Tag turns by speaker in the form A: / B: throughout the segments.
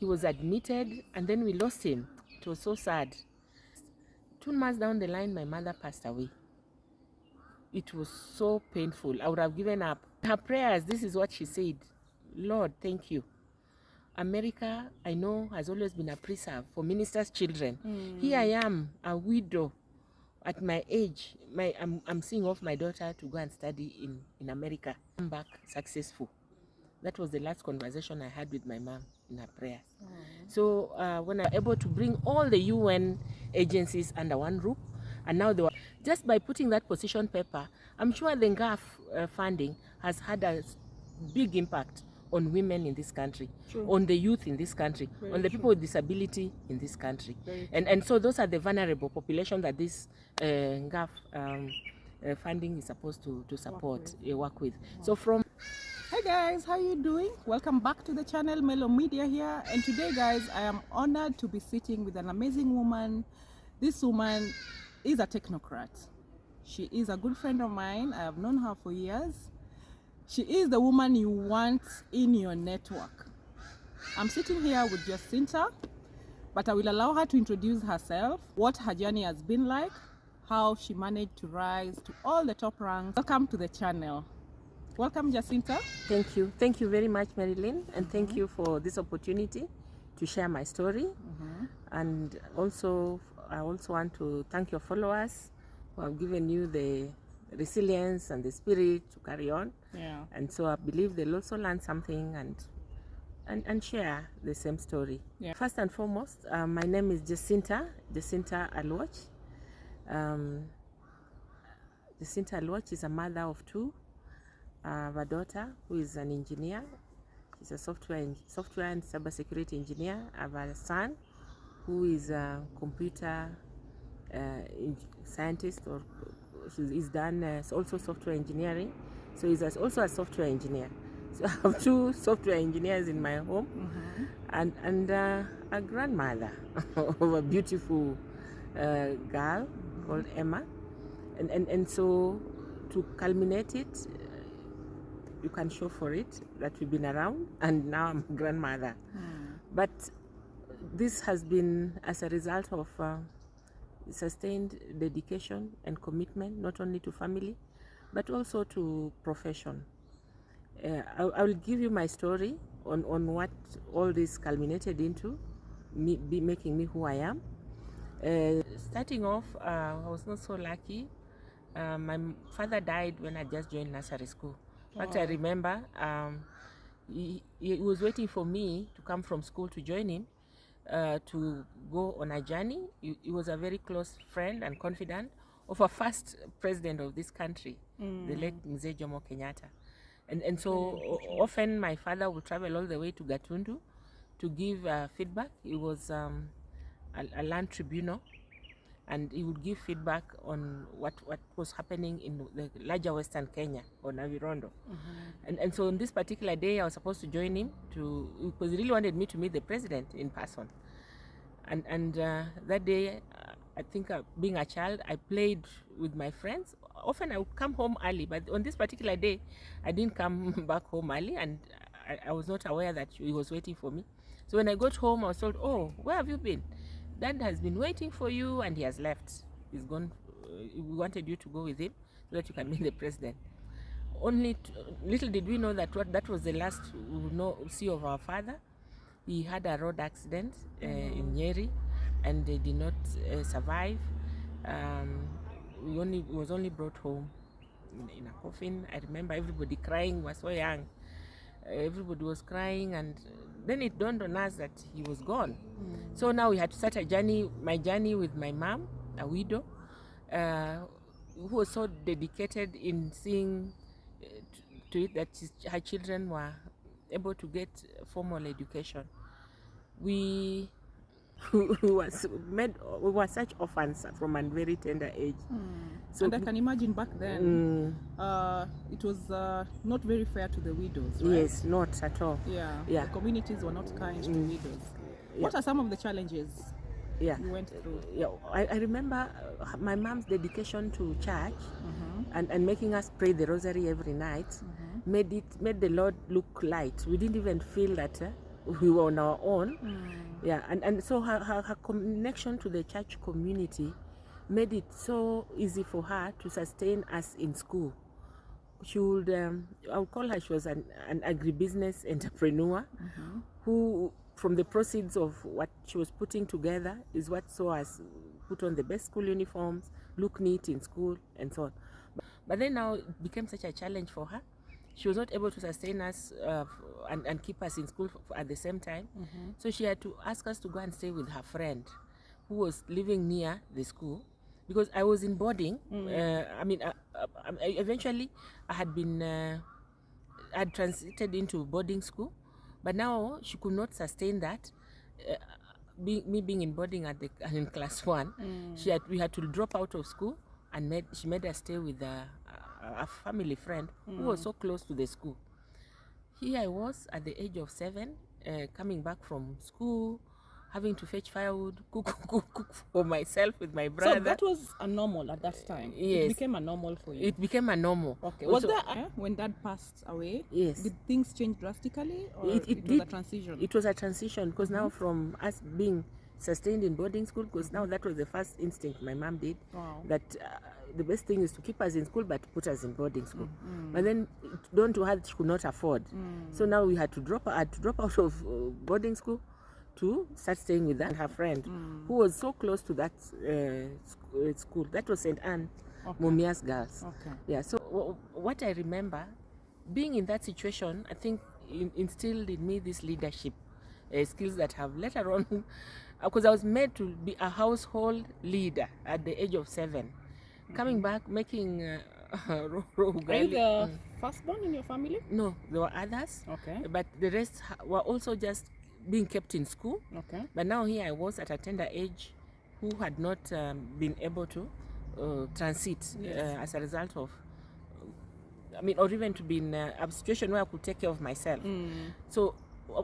A: He was admitted and then we lost him. It was so sad. 2 months down the line, my mother passed away. It was so painful. I would have given up. Her prayers, this is what she said. Lord, thank you. America, I know, has always been a preserve for ministers' children. Here I am, a widow. At my age, I'm seeing off my daughter to go and study in America. I'm back successful. That was the last conversation I had with my mom in her prayers. So when I was able to bring all the UN agencies under one roof, and now they were, just by putting that position paper, I'm sure the NGAF funding has had a big impact on women in this country, on the youth in this country, on the people with disability in this country. And so those are the vulnerable population that this NGAF funding is supposed to support, work with. So from...
B: Hi guys, how you doing? Welcome back to the channel, MelO Media here. And today guys, I am honored to be sitting with an amazing woman. This woman is a technocrat. She is a good friend of mine. I have known her for years. She is the woman you want in your network. I'm sitting here with Jacinta, but I will allow her to introduce herself, what her journey has been like, how she managed to rise to all the top ranks. Welcome to the channel. Welcome, Jacinta.
A: Thank you. Thank you very much, Marilyn, and thank you for this opportunity to share my story. And also, I also want to thank your followers who have given you the resilience and the spirit to carry on. And so I believe they'll also learn something and share the same story. First and foremost, my name is Jacinta Aluoch. Jacinta Aluoch is a mother of two. I have a daughter who is an engineer. She's a software and cybersecurity engineer. I have a son who is a computer scientist, or he's done also software engineering. So he's also a software engineer. So I have two software engineers in my home, and a grandmother of a beautiful girl called Emma. And so to culminate it, you can show for it that we've been around, and now I'm a grandmother. But this has been as a result of sustained dedication and commitment, not only to family, but also to profession. I will give you my story on what all this culminated into, making me who I am. Starting off, I was not so lucky. My father died when I just joined nursery school. In fact, I remember he was waiting for me to come from school to join him to go on a journey. He was a very close friend and confidant of a first president of this country, the late Mzee Jomo Kenyatta. And so often my father would travel all the way to Gatundu to give feedback. He was a land tribunal, and he would give feedback on what was happening in the larger Western Kenya, or Navirondo. And so on this particular day, I was supposed to join him because he really wanted me to meet the president in person. And that day, I think being a child, I played with my friends. Often I would come home early, but on this particular day, I didn't come back home early, and I was not aware that he was waiting for me. So when I got home, I was told, "Oh, where have you been? Dad has been waiting for you and he has left. He's gone. We wanted you to go with him so that you can meet the president." Only little did we know that that was the last we would see of our father. He had a road accident in Nyeri, and they did not survive. He was only brought home in a coffin. I remember everybody crying. We were so young. Everybody was crying, and then it dawned on us that he was gone. So now we had to start my journey with my mom, a widow, who was so dedicated in seeing to it that her children were able to get formal education. We were such orphans from a very tender age.
B: So, and I can imagine back then, it was not very fair to the widows, right?
A: Yes, not at all.
B: The communities were not kind to widows. What are some of the challenges you went through?
A: I remember my mom's dedication to church and making us pray the rosary every night made the Lord look light. We didn't even feel that we were on our own. Yeah, and so her connection to the church community made it so easy for her to sustain us in school. She would, I would call her, she was an agribusiness entrepreneur who, from the proceeds of what she was putting together, is what saw us put on the best school uniforms, look neat in school, and so on. But then now it became such a challenge for her. She was not able to sustain us and keep us in school at the same time. So she had to ask us to go and stay with her friend who was living near the school, because I was in boarding. Eventually I had been had transited into boarding school, but now she could not sustain that. Me being in boarding in class 1, we had to drop out of school, and she made us stay with a family friend who was so close to the school. Here I was at the age of 7, coming back from school, having to fetch firewood, cook for myself with my brother.
B: So that was a normal at that time?
A: Yes.
B: It became a normal for you?
A: It became a normal.
B: Okay. Was there, when Dad passed away,
A: yes,
B: did things change drastically, or it was a transition?
A: It was a transition, because now from us being sustained in boarding school, because now that was the first instinct my mom did, that the best thing is to keep us in school but put us in boarding school. But then don't to her, she could not afford. So now we had to drop out of boarding school to start staying with her friend who was so close to that school. That was St. Anne Mumias Girls. Yeah. So what I remember being in that situation, I think instilled in me this leadership skills that have later on, because I was made to be a household leader at the age of 7. Coming back, making
B: Are you the firstborn in your family?
A: No, there were others.
B: Okay.
A: But the rest were also just being kept in school.
B: Okay.
A: But now here I was at a tender age, who had not been able to transit as a result of, or even to be in a situation where I could take care of myself. So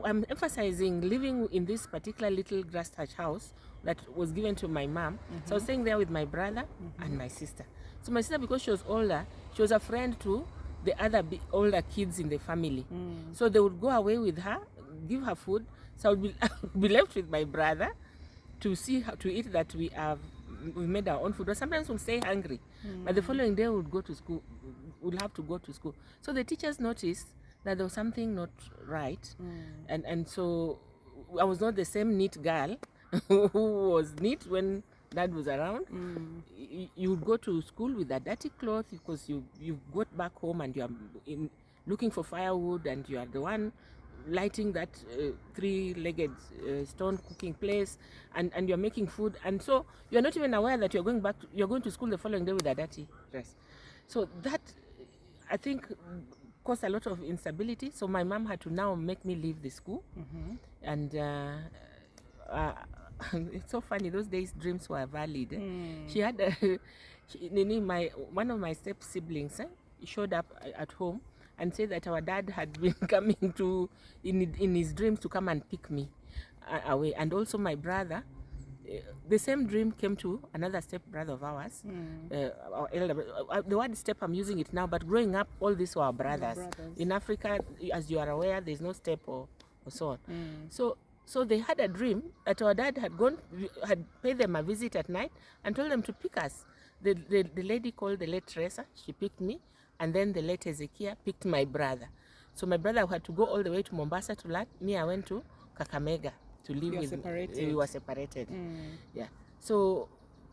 A: I'm emphasizing living in this particular little grass thatch house that was given to my mom. So I was staying there with my brother and my sister. So my sister, because she was older, she was a friend to the other older kids in the family. So they would go away with her, give her food. So I would be left with my brother to see how to eat that we made our own food. Or sometimes we'll stay hungry, but the following day we'll go to school. We'll have to go to school. So the teachers noticed that there was something not right, and so I was not the same neat girl who was neat when Dad was around. You would go to school with a dirty cloth because you got back home and you are looking for firewood, and you are the one lighting that 3-legged stone cooking place, and you're making food, and so you're not even aware that you're going to school the following day with a dirty dress. So that, I think, caused a lot of instability. So my mom had to now make me leave the school. And it's so funny, those days dreams were valid. She had one of my step siblings showed up at home and said that our dad had been coming to in his dreams to come and pick me away. And also my brother, the same dream came to another step brother of ours, our elder. The word step, I'm using it now, but growing up, all these were our brothers. In Africa, as you are aware, there's no step or so on. So they had a dream that our dad had paid them a visit at night and told them to pick us. The lady called the late Teresa, she picked me, and then the late Ezekiel picked my brother. So my brother had to go all the way to Mombasa to learn. Me, I went to Kakamega to live with. We were separated. Yeah. So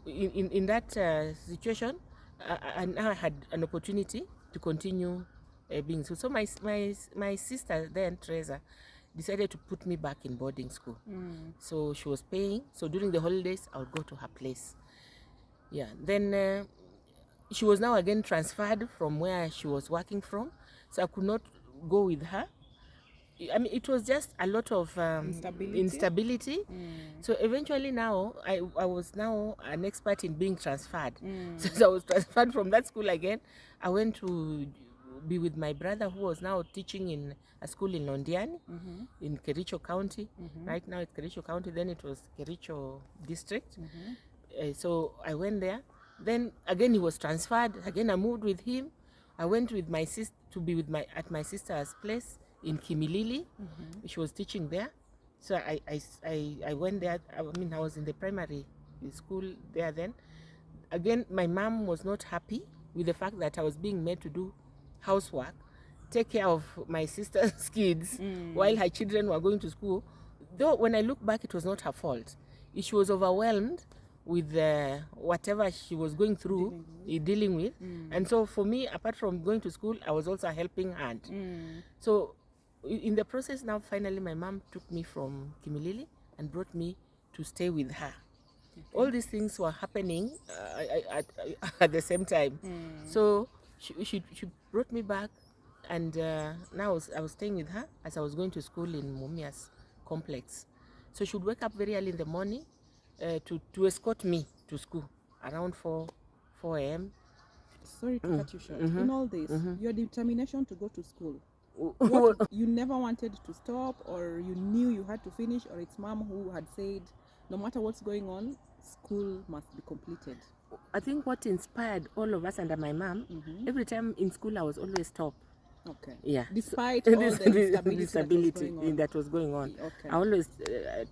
A: in that situation, I now had an opportunity to continue being so. So my sister then, Teresa, decided to put me back in boarding school. So she was paying. So during the holidays, I would go to her place. Yeah. Then she was now again transferred from where she was working from. So I could not go with her. It was just a lot of instability. So eventually now, I was now an expert in being transferred. So I was transferred from that school again. I went to be with my brother, who was now teaching in a school in Londiani, in Kericho County. Right now it's Kericho County, then it was Kericho District. So I went there. Then again he was transferred. Again I moved with him. I went with my sister to be at my sister's place in Kimilili. She was teaching there. So I went there. I mean, I was in the primary school there then. Again, my mom was not happy with the fact that I was being made to do housework, take care of my sister's kids while her children were going to school. Though when I look back, it was not her fault. She was overwhelmed with whatever she was going through, dealing with. And so for me, apart from going to school, I was also a helping hand. So in the process now, finally, my mom took me from Kimilili and brought me to stay with her. All these things were happening at the same time. So she brought me back, and now I was staying with her as I was going to school in Mumias complex. So she would wake up very early in the morning to escort me to school around 4 a.m.
B: Sorry to cut you short. In all this, your determination to go to school, what, you never wanted to stop, or you knew you had to finish, or it's mom who had said, no matter what's going on, school must be completed?
A: I think what inspired all of us under my mom, every time in school I was always top.
B: Okay.
A: Yeah.
B: Despite all the instability
A: that was going on.
B: Okay.
A: I always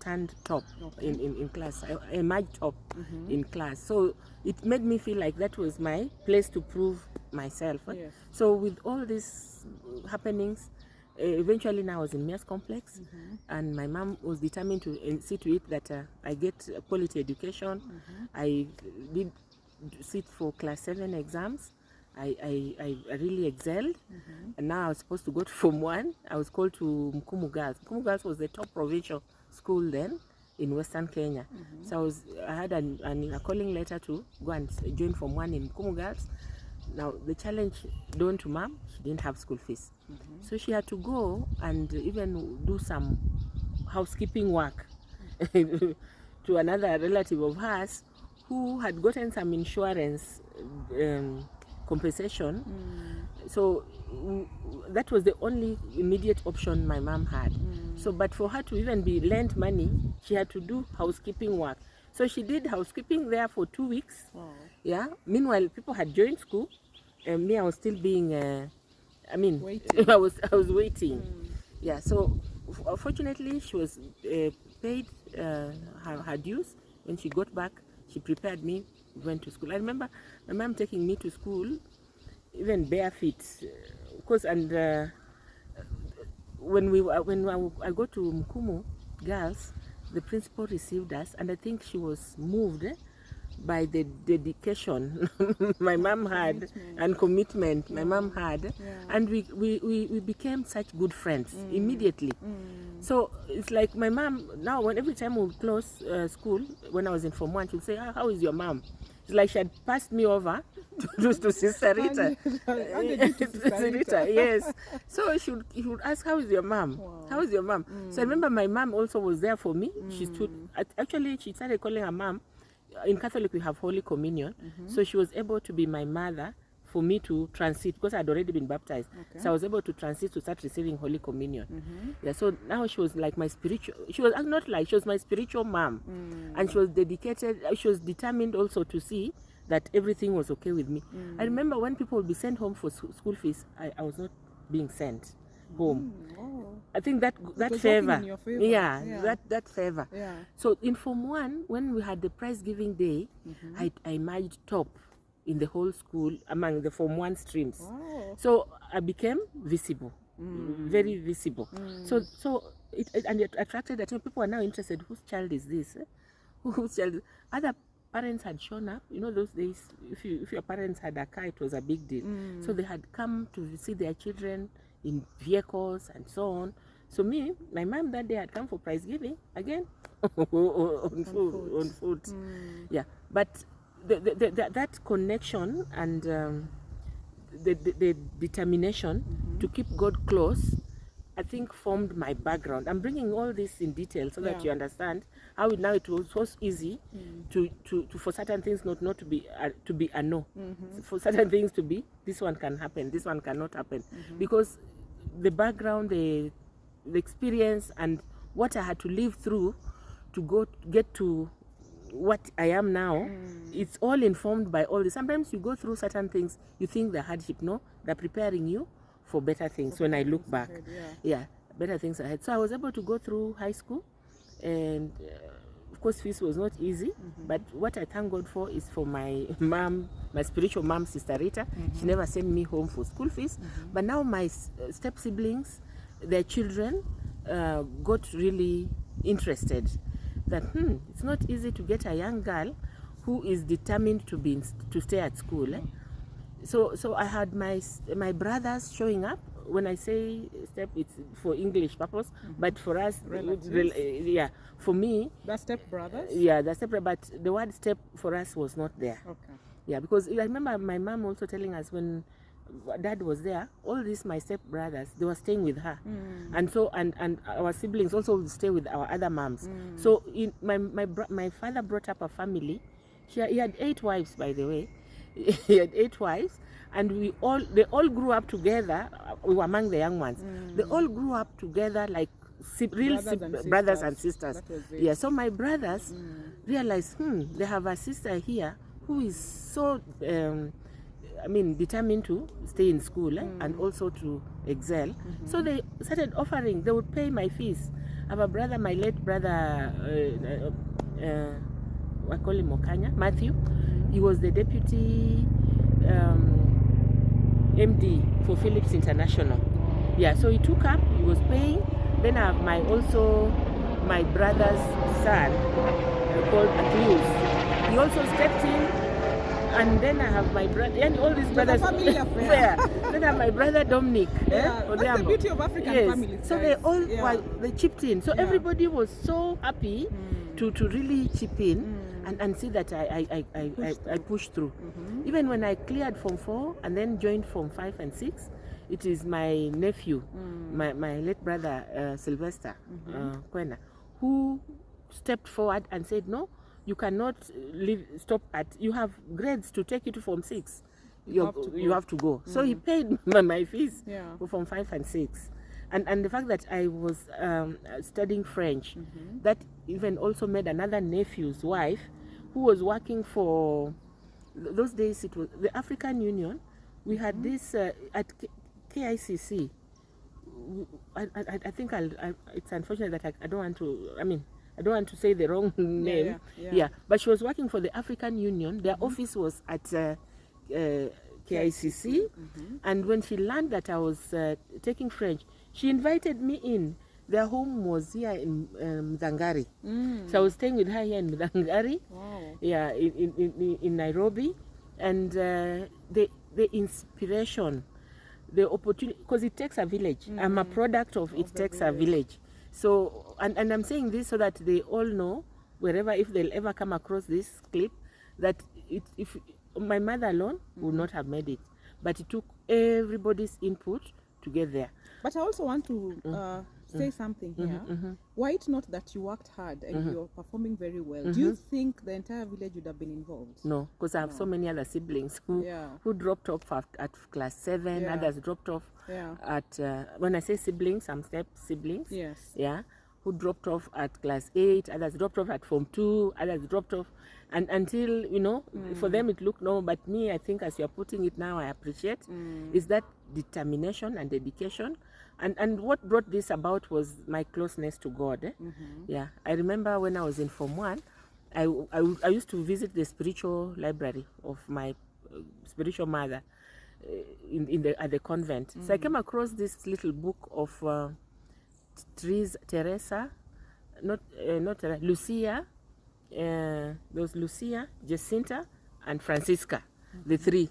A: turned top in class. I emerged top in class. So it made me feel like that was my place to prove myself.
B: Yes.
A: So with all these happenings, eventually now I was in Mias complex, and my mom was determined to see to it that I get a quality education. I did sit for class 7 exams. I really excelled, and now I was supposed to go to Form 1. I was called to Mkumu Girls. Mkumu Girls was the top provincial school then in Western Kenya. So I had a calling letter to go and join Form 1 in Mkumu Girls. Now the challenge done to mom, she didn't have school fees, so she had to go and even do some housekeeping work to another relative of hers who had gotten some insurance compensation. So that was the only immediate option my mom had. So but for her to even be lent money, she had to do housekeeping work. So she did housekeeping there for 2 weeks.
B: Wow.
A: Yeah. Meanwhile, people had joined school, and me, I was still being
B: Waiting.
A: I was waiting. Yeah. So fortunately, she was paid her dues. When she got back, she prepared me, went to school. I remember my mom taking me to school, even bare feet, of course. And when I go to Mkumu Girls, the principal received us, and I think she was moved by the dedication my mom had and commitment my mom had, and we became such good friends immediately. So it's like my mom now, every time we would close school, when I was in Form 1, she would say, how is your mom? It's like she had passed me over to Sister Rita. Rita, yes. So she would ask, how is your mom?
B: Wow.
A: How is your mom? So I remember my mom also was there for me. She stood, actually she started calling her mom. In Catholic we have Holy Communion, so she was able to be my mother for me to transit, because I had already been baptized. So I was able to transit to start receiving Holy Communion. Yeah, so now she was like my spiritual, she was my spiritual mom. And she was dedicated, she was determined also to see that everything was okay with me. I remember when people would be sent home for school fees, I was not being sent home. I think that favor. Yeah, that favor.
B: Yeah.
A: So in Form 1, when we had the prize giving day, I emerged top in the whole school among the Form 1 streams.
B: Wow.
A: So I became visible, very visible. So it attracted attention. People are now interested. Whose child is this? Whose child? Other parents had shown up. You know, those days, if your parents had a car, it was a big deal. So they had come to see their children in vehicles and so on. So my mom that day had come for prize giving again on foot. Yeah, but that connection and the determination to keep God close, I think, formed my background. I'm bringing all this in detail so that you understand how now it was so easy to for certain things not to be a no, for certain things to be this one can happen, this one cannot happen, because the background, the experience, and what I had to live through to get to what I am now, it's all informed by all this. Sometimes you go through certain things, you think they're hardship. No, they're preparing you for better things when I look back.
B: Ahead,
A: Yeah, better things ahead. So I was able to go through high school, and of course fees was not easy, but what I thank God for is for my mom, my spiritual mom, Sister Rita. She never sent me home for school fees, but now my step siblings, their children got really interested that it's not easy to get a young girl who is determined to stay at school. So I had my brothers showing up. When I say step, it's for English purpose, but for us, for me,
B: the step brothers.
A: the step, but the word step for us was not there.
B: Okay.
A: Yeah, because I remember my mom also telling us when Dad was there, all these my step brothers, they were staying with her, and so and our siblings also would stay with our other moms. So my father brought up a family. He had 8 wives, by the way. He had 8 wives, and they all grew up together. We were among the young ones. They all grew up together like brothers and sisters. Yeah, so my brothers realized they have a sister here who is so determined to stay in school and also to excel. So they started offering. They would pay my fees. I have a brother, my late brother, I call him Okanya, Matthew. He was the deputy MD for Philips International. Yeah, so he took up, he was paying. Then I have my brother's son called Atlius. He also stepped in. And then I have my brother, and all these brothers.
B: Family affair.
A: Then I have my brother Dominic.
B: That's the beauty of African families.
A: So
B: guys.
A: they chipped in. So everybody was so happy to really chip in and see that I pushed through. Even when I cleared Form 4 and then joined Form 5 and 6, it is my nephew, my late brother Sylvester Kwena, who stepped forward and said, no, you cannot stop at, you have grades to take you to Form 6. You have to go. So he paid my fees for Form 5 and 6. And the fact that I was studying French, that even also made another nephew's wife who was working for, those days it was the African Union. We had this at KICC. I think it's unfortunate that I don't want to, I don't want to say the wrong name. Yeah. But she was working for the African Union. Their office was at KICC. And when she learned that I was taking French, she invited me in. Their home was here in Mudangari. So I was staying with her here in Mudangari. Wow. Yeah, in Nairobi. And the inspiration, the opportunity, because it takes a village. I'm a product of it takes a village. So, and I'm saying this so that they all know, if they'll ever come across this clip, that if my mother alone would not have made it, but it took everybody's input to get there.
B: But I also want to say something here. Were it not that you worked hard and you're performing very well, do you think the entire village would have been involved?
A: No, because I have so many other siblings who dropped off at class 7, others dropped off at, when I say siblings, some step siblings.
B: Yes.
A: Yeah, who dropped off at class 8, others dropped off at Form 2, others dropped off, and until, for them it looked normal, but me, I think as you're putting it now, I appreciate, is that determination and dedication. And what brought this about was my closeness to God. Yeah, I remember when I was in Form 1, I used to visit the spiritual library of my spiritual mother at the convent. So I came across this little book of Lucia. There was Lucia, Jacinta, and Francisca, the 3.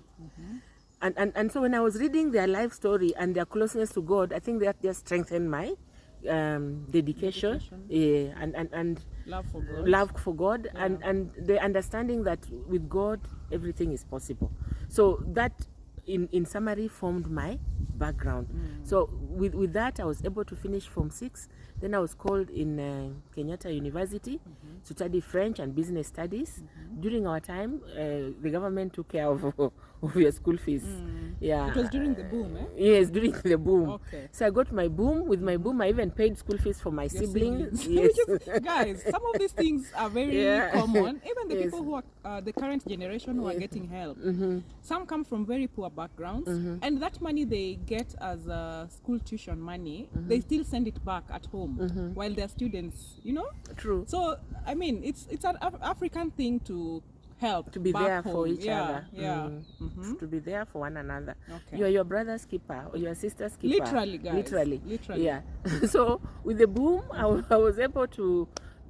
A: And so when I was reading their life story and their closeness to God, I think that just strengthened my dedication. And love for God, and the understanding that with God everything is possible. So that in summary formed my background. So with that, I was able to finish Form 6. Then I was called in Kenyatta University to study French and business studies. During our time, the government took care of your school fees. Yeah.
B: It was during the boom, eh?
A: Yes, during the boom.
B: Okay.
A: So I got my boom. With my boom, I even paid school fees for my siblings.
B: Yes. Guys, some of these things are very common. Even the people who are the current generation who are getting help. Some come from very poor backgrounds, and that money they get as school tuition money, they still send it back at home while they're students, you know?
A: True.
B: So, I mean, it's an African thing to help,
A: to be
B: back
A: there
B: home.
A: for each other. To be there for one another.
B: Okay.
A: You are your brother's keeper or your sister's keeper.
B: Literally, guys.
A: Literally.
B: Literally.
A: Yeah. So with the boom, I was able to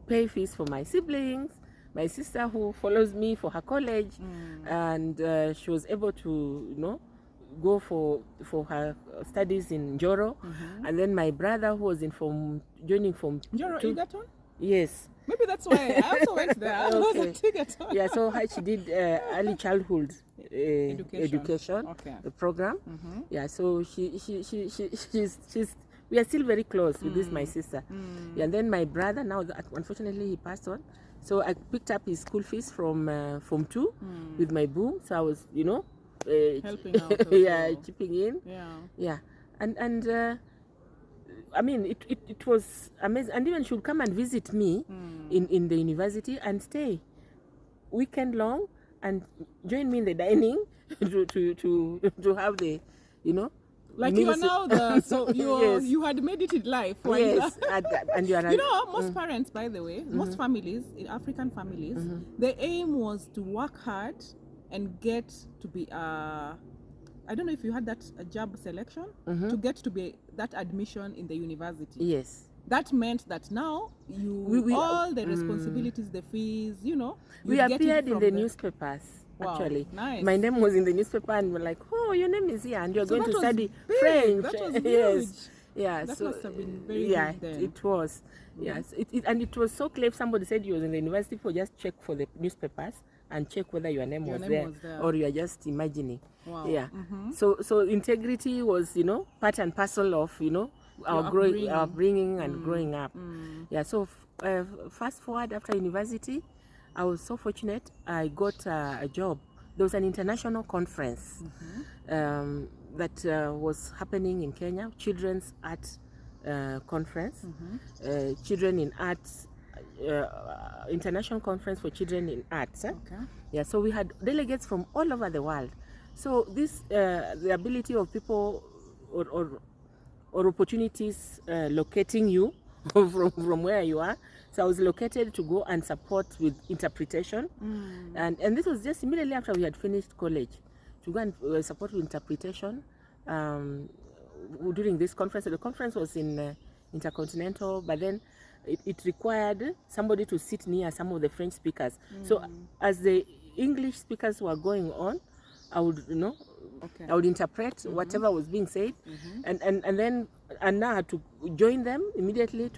A: pay fees for my siblings, my sister who follows me for her college, and she was able to, you know, go for her studies in Njoro, and then my brother who was joining from
B: Njoro Egerton?
A: Yes.
B: Maybe that's why I also went there. I was at Egerton.
A: Yeah, so she did early childhood education program. Yeah, so she's we are still very close with this my sister. Yeah, and then my brother now, unfortunately he passed on, so I picked up his school fees from Form 2 with my boom. So I was, you know,
B: helping out.
A: Yeah, chipping in.
B: Yeah.
A: And I mean, it was amazing. And even she would come and visit me in the university and stay weekend long and join me in the dining to have the, you know.
B: Like you are now so you had made it in life.
A: Yes, and you are.
B: You know, most parents, by the way, most families, in African families, the aim was to work hard and get to be I don't know if you had that job selection to get to be that admission in the university.
A: Yes.
B: That meant that now we all the responsibilities, the fees, you know.
A: We appeared in the newspapers.
B: Wow,
A: actually,
B: nice.
A: My name was in the newspaper, and we're like, "Oh, your name is here, and you're going to study
B: big.
A: French."
B: That was huge.
A: Yes. Yeah,
B: that
A: so
B: must have been very
A: yeah,
B: big then.
A: it was. Yes, and it was so clear. Somebody said you was in the university, for just check for the newspapers and check whether your name was there or you are just imagining.
B: Wow.
A: Yeah. So integrity was, you know, part and parcel of, you know, our bringing and growing up. Yeah. So fast forward, after university, I was so fortunate. I got a job. There was an international conference that was happening in Kenya, Children's Art Conference, Children in Arts, International Conference for Children in Arts.
B: Okay.
A: Yeah, so we had delegates from all over the world. So this, the ability of people or opportunities locating you from where you are. So I was located to go and support with interpretation, and this was just immediately after we had finished college, to go and support with interpretation during this conference. So the conference was in Intercontinental, but then it required somebody to sit near some of the French speakers. So as the English speakers were going on, I would, you know, I would interpret whatever was being said, and then now I had to join them immediately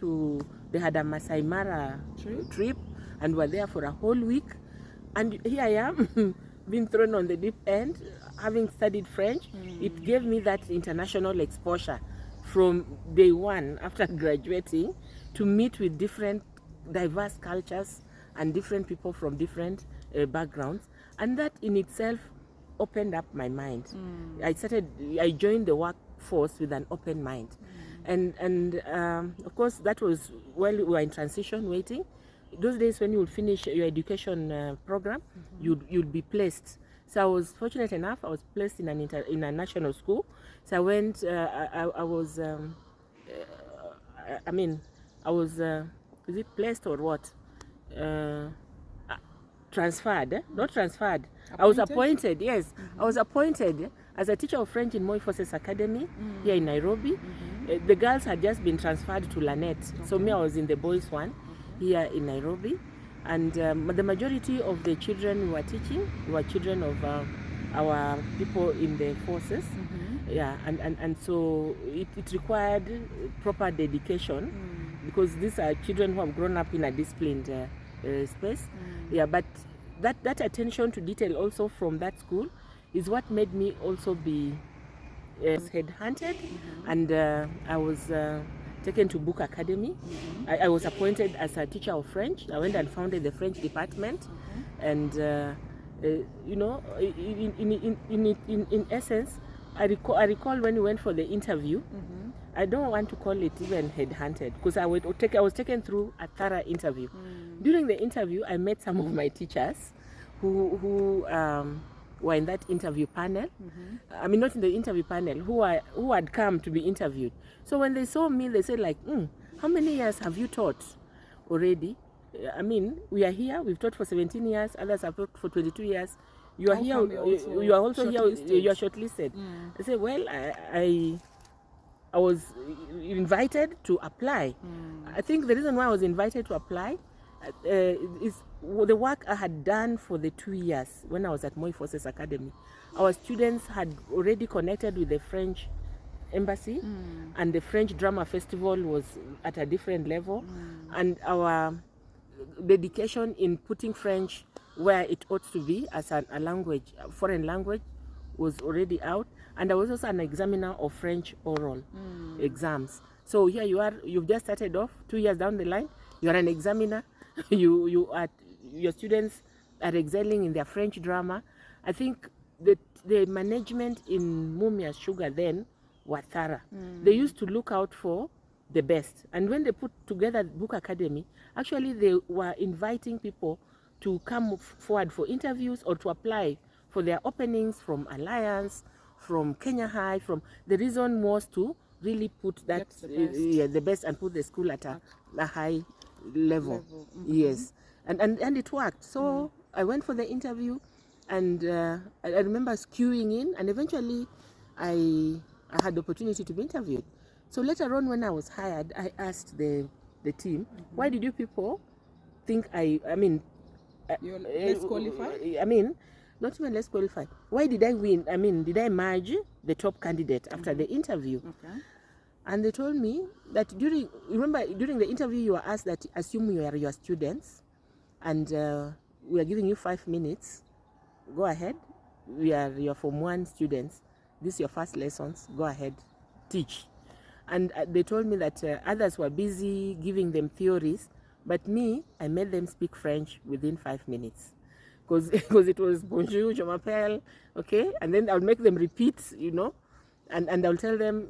A: they had a Masai Mara trip, and were there for a whole week, and here I am being thrown on the deep end, having studied French. It gave me that international exposure from day one after graduating, to meet with different diverse cultures and different people from different backgrounds, and that in itself opened up my mind. I joined the workforce with an open mind, and of course that was while we were in transition, waiting. Those days when you would finish your education program, you'd be placed. So I was fortunate enough, I was placed in a national school. So I went, I was is it placed or what? Transferred, not transferred. Appointed? I was appointed, yes. I was appointed as a teacher of French in MelO Forces Academy here in Nairobi. The girls had just been transferred to Lanet. So me, I was in the boys one here in Nairobi. And the majority of the children we were teaching were children of our people in the forces. Yeah, and so it required proper dedication, because these are children who have grown up in a disciplined space. Yeah, but that attention to detail also from that school is what made me also be was headhunted, and I was taken to Book Academy. I was appointed as a teacher of French. I went and founded the French department, and you know, in essence, I recall when we went for the interview. I don't want to call it even headhunted, because I was taken through a thorough interview. During the interview, I met some of my teachers who were in that interview panel. I mean, not in the interview panel, who had come to be interviewed. So when they saw me, they said like, how many years have you taught already? I mean, we are here, we've taught for 17 years, others have taught for 22 years. You are here, you are also here, you are shortlisted. I said, well, I was invited to apply. I think the reason why I was invited to apply is the work I had done for the 2 years when I was at Moi Forces Academy. Our students had already connected with the French embassy, and the French drama festival was at a different level, and our dedication in putting French where it ought to be as a language, a foreign language, was already out. And I was also an examiner of French oral exams. So here you are, you've just started off 2 years down the line, you are an examiner, your students are excelling in their French drama. I think the management in Mumias Sugar then were thorough. They used to look out for the best. And when they put together Book Academy, actually they were inviting people to come forward for interviews or to apply for their openings from Alliance, from Kenya High. The reason was to really put that the best and put the school at a high level. Yes, and it worked. So I went for the interview, and I remember queuing in, and eventually I had the opportunity to be interviewed. So later on, when I was hired, I asked the team, why did you people think you're
B: less qualified?
A: I mean, not even less qualified. Why did I win? I mean, did I emerge the top candidate after the interview?
B: Okay.
A: And they told me that during the interview, you were asked that assume you are your students, and we are giving you 5 minutes. Go ahead. We are your Form 1 students. This is your first lessons. Go ahead, teach. And they told me that others were busy giving them theories, but me, I made them speak French within 5 minutes. Because it was bonjour, je m'appelle, okay? And then I'll make them repeat, you know, and I'll tell them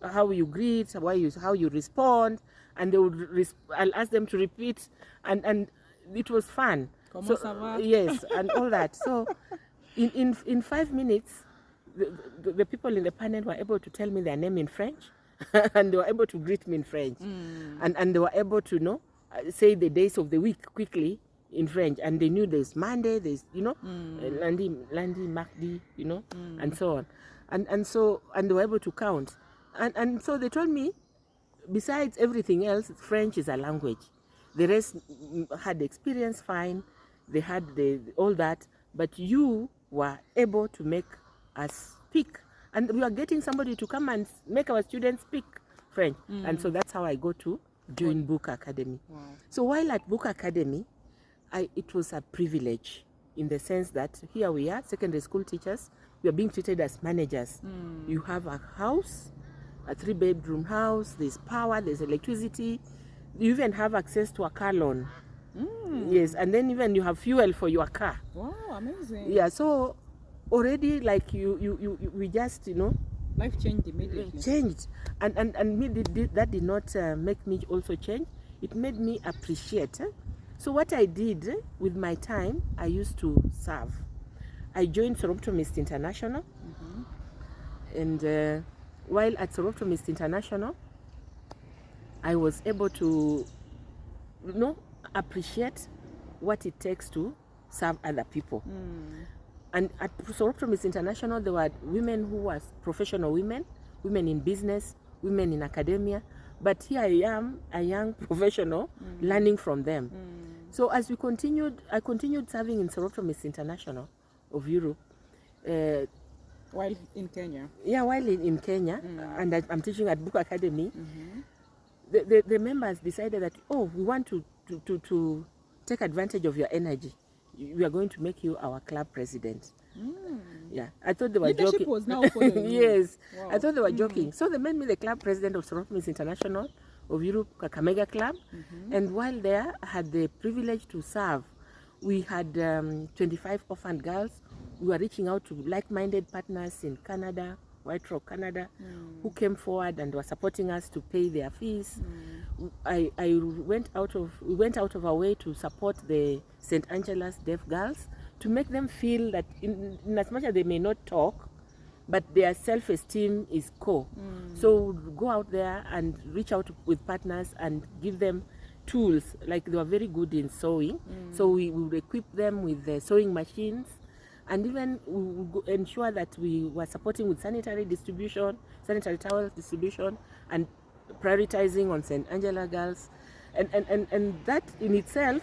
A: how you greet, how you respond, and they would I'll ask them to repeat, and it was fun.
B: Comment ça va?
A: Yes, and all that. So in 5 minutes, the people in the panel were able to tell me their name in French, and they were able to greet me in French, and they were able to say the days of the week quickly in French, and they knew there's Monday, there's lundi, mardi, and so on, and they were able to count, and so they told me, besides everything else, French is a language. The rest had experience fine, they had all that, but you were able to make us speak, and we are getting somebody to come and make our students speak French, and so that's how I got to join Book Academy.
B: Wow.
A: So while at Book Academy, it was a privilege in the sense that here we are, secondary school teachers, we are being treated as managers. You have a house, a 3-bedroom house, there's power, there's electricity, you even have access to a car loan. Yes, and then even you have fuel for your car.
B: Wow, amazing.
A: Yeah, so already like we just,
B: life changed immediately.
A: Changed. And me that did not make me also change. It made me appreciate. So what I did with my time, I used to serve. I joined Soroptomist International, and while at Soroptomist International, I was able to, appreciate what it takes to serve other people. And at Soroptomist International, there were women who were professional women in business, women in academia. But here I am, a young professional, learning from them. So as I continued serving in Soroptomist International of Europe.
B: While in Kenya?
A: Yeah, while in Kenya, and I'm teaching at Book Academy, the members decided that, we want to take advantage of your energy. We are going to make you our club president. Yeah, I thought they were
B: Leadership
A: joking.
B: was now following you.
A: Yes,
B: Wow.
A: I thought they were joking. So they made me the club president of Soroptimist International of Europe, Kakamega Club. And while there, I had the privilege to serve. We had 25 orphan girls. We were reaching out to like-minded partners in Canada, White Rock, Canada, who came forward and were supporting us to pay their fees. We went out of our way to support the St. Angela's deaf girls, to make them feel that in as much as they may not talk, but their self-esteem is core. So we'd go out there and reach out with partners and give them tools. Like they were very good in sewing, so we would equip them with the sewing machines, and even we would ensure that we were supporting with sanitary towel distribution, and prioritizing on St. Angela girls. And that in itself,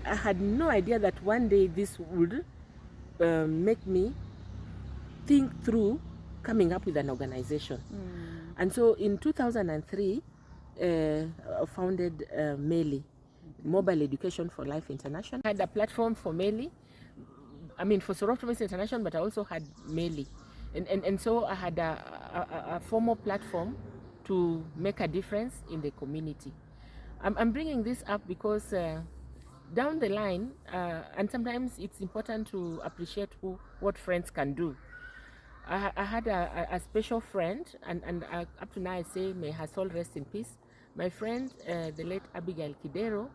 A: I had no idea that one day this would make me think through coming up with an organization. And so in 2003, I founded MELI, Mobile Education for Life International. I had a platform for MELI, for Soroptimist International, but I also had MELI. And so I had a formal platform to make a difference in the community. I'm bringing this up because down the line, and sometimes it's important to appreciate what friends can do. I had a special friend, and up to now I say, may her soul rest in peace. My friend, the late Abigail Kidero,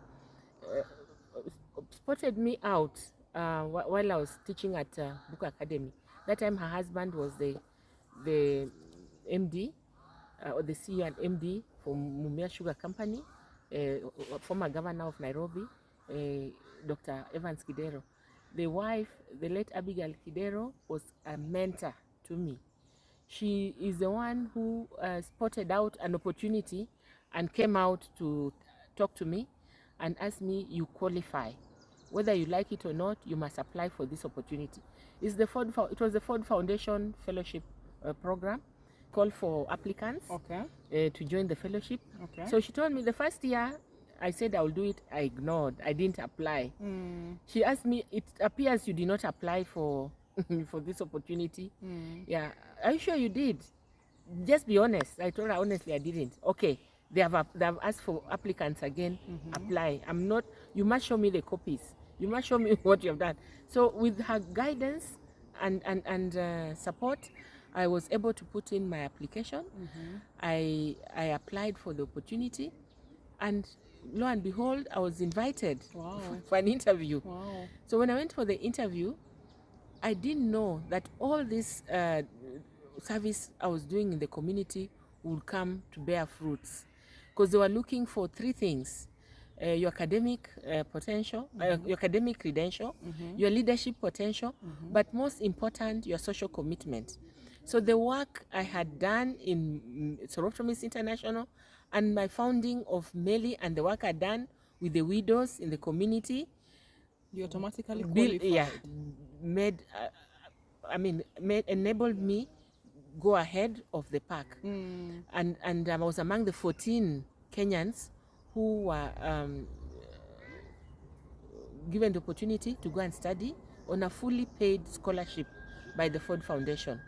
A: spotted me out while I was teaching at Book Academy. That time her husband was the MD, or the CEO and MD for Mumia Sugar Company, former governor of Nairobi, Dr. Evans Kidero. The wife, the late Abigail Kidero, was a mentor to me. She is the one who spotted out an opportunity and came out to talk to me and asked me, you qualify. Whether you like it or not, you must apply for this opportunity. It was the Ford Foundation Fellowship Program, called for applicants to join the fellowship. So she told me the first year, I said I will do it. I ignored. I didn't apply. She asked me, it appears you did not apply for for this opportunity. Yeah, are you sure you did? Just be honest. I told her honestly I didn't. Okay, they have asked for applicants again. Apply. I'm not. You must show me the copies. You must show me what you have done. So with her guidance and support, I was able to put in my application. I applied for the opportunity, and lo and behold, I was invited for an interview. So when I went for the interview, I didn't know that all this service I was doing in the community would come to bear fruits, because they were looking for three things: your academic potential, your academic credential, your leadership potential, but most important, your social commitment. So the work I had done in Soroptimist International and my founding of MELI and the work I'd done with the widows in the community,
B: you automatically qualified.
A: Enabled me go ahead of the pack. And I was among the 14 Kenyans who were given the opportunity to go and study on a fully paid scholarship by the Ford Foundation.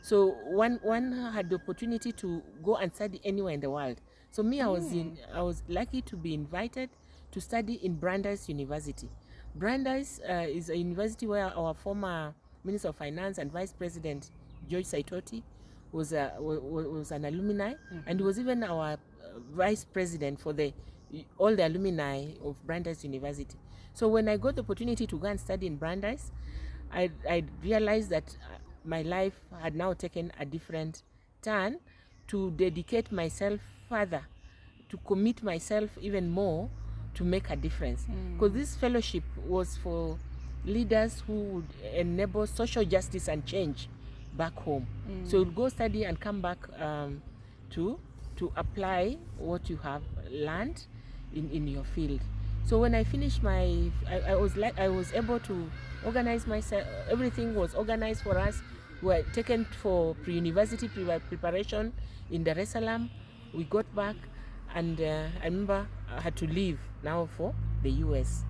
A: So one had the opportunity to go and study anywhere in the world. So me, I was lucky to be invited to study in Brandeis University. Brandeis is a university where our former Minister of Finance and Vice President George Saitoti was an alumni, and he was even our Vice President for all the alumni of Brandeis University. So when I got the opportunity to go and study in Brandeis, I realized that my life had now taken a different turn, to dedicate myself further, to commit myself even more to make a difference. Because this fellowship was for leaders who would enable social justice and change back home. So you'd go study and come back to apply what you have learned in your field. So when I finished I was able to organize myself. Everything was organized for us. We were taken for pre-university preparation in Dar es Salaam. We got back, and I remember I had to leave now for the US.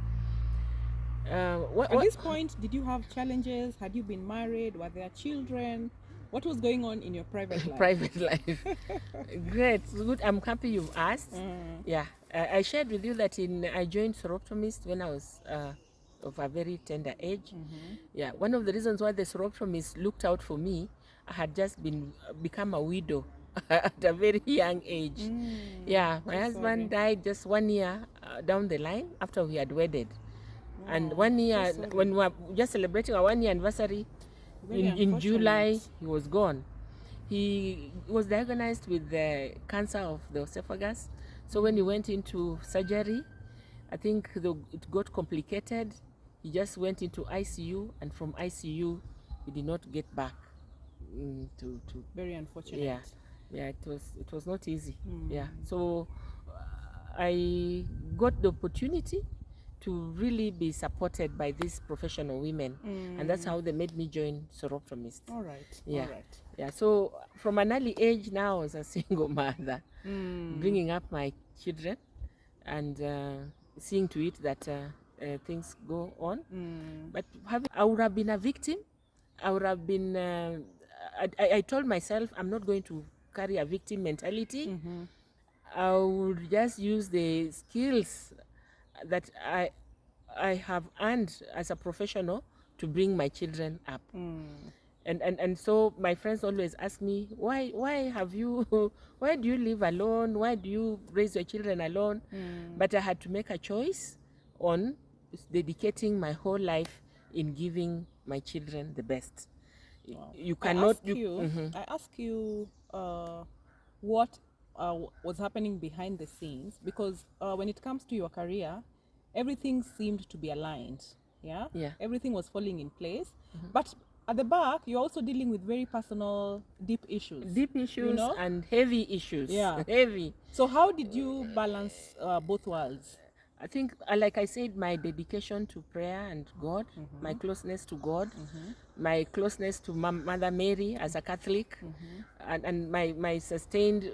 B: At this point, did you have challenges? Had you been married? Were there children? What was going on in your private life?
A: Private life. Great, good. I'm happy you've asked. Yeah, I shared with you that I joined Soroptomist when I was of a very tender age. Yeah, one of the reasons why the Soroptomist looked out for me, I had just become a widow at a very young age. Yeah, my husband died just 1 year down the line after we had wedded. And 1 year, when we were just celebrating our 1 year anniversary, in July, he was gone. He was diagnosed with the cancer of the esophagus. So when he went into surgery, I think it got complicated. He just went into ICU, and from ICU, he did not get back to
B: Very unfortunate.
A: Yeah, it was not easy. Yeah, so I got the opportunity to really be supported by these professional women, and that's how they made me join Soroptomist.
B: All right.
A: Yeah.
B: All right.
A: Yeah. So from an early age now, as a single mother, bringing up my children and seeing to it that things go on. But I would have been a victim. I would have been. I told myself I'm not going to carry a victim mentality. I would just use the skills that I have earned as a professional to bring my children up. And so my friends always ask me, why do you live alone? Why do you raise your children alone? But I had to make a choice on dedicating my whole life in giving my children the best.
B: Wow.
A: You cannot.
B: I ask you what was happening behind the scenes, because when it comes to your career, everything seemed to be aligned. Yeah. Everything was falling in place, but at the back, you're also dealing with very personal, deep issues. You know?
A: And heavy issues.
B: Yeah.
A: Heavy.
B: So how did you balance both worlds?
A: I think, like I said, my dedication to prayer and God, my closeness to God, my closeness to Mother Mary as a Catholic, and my sustained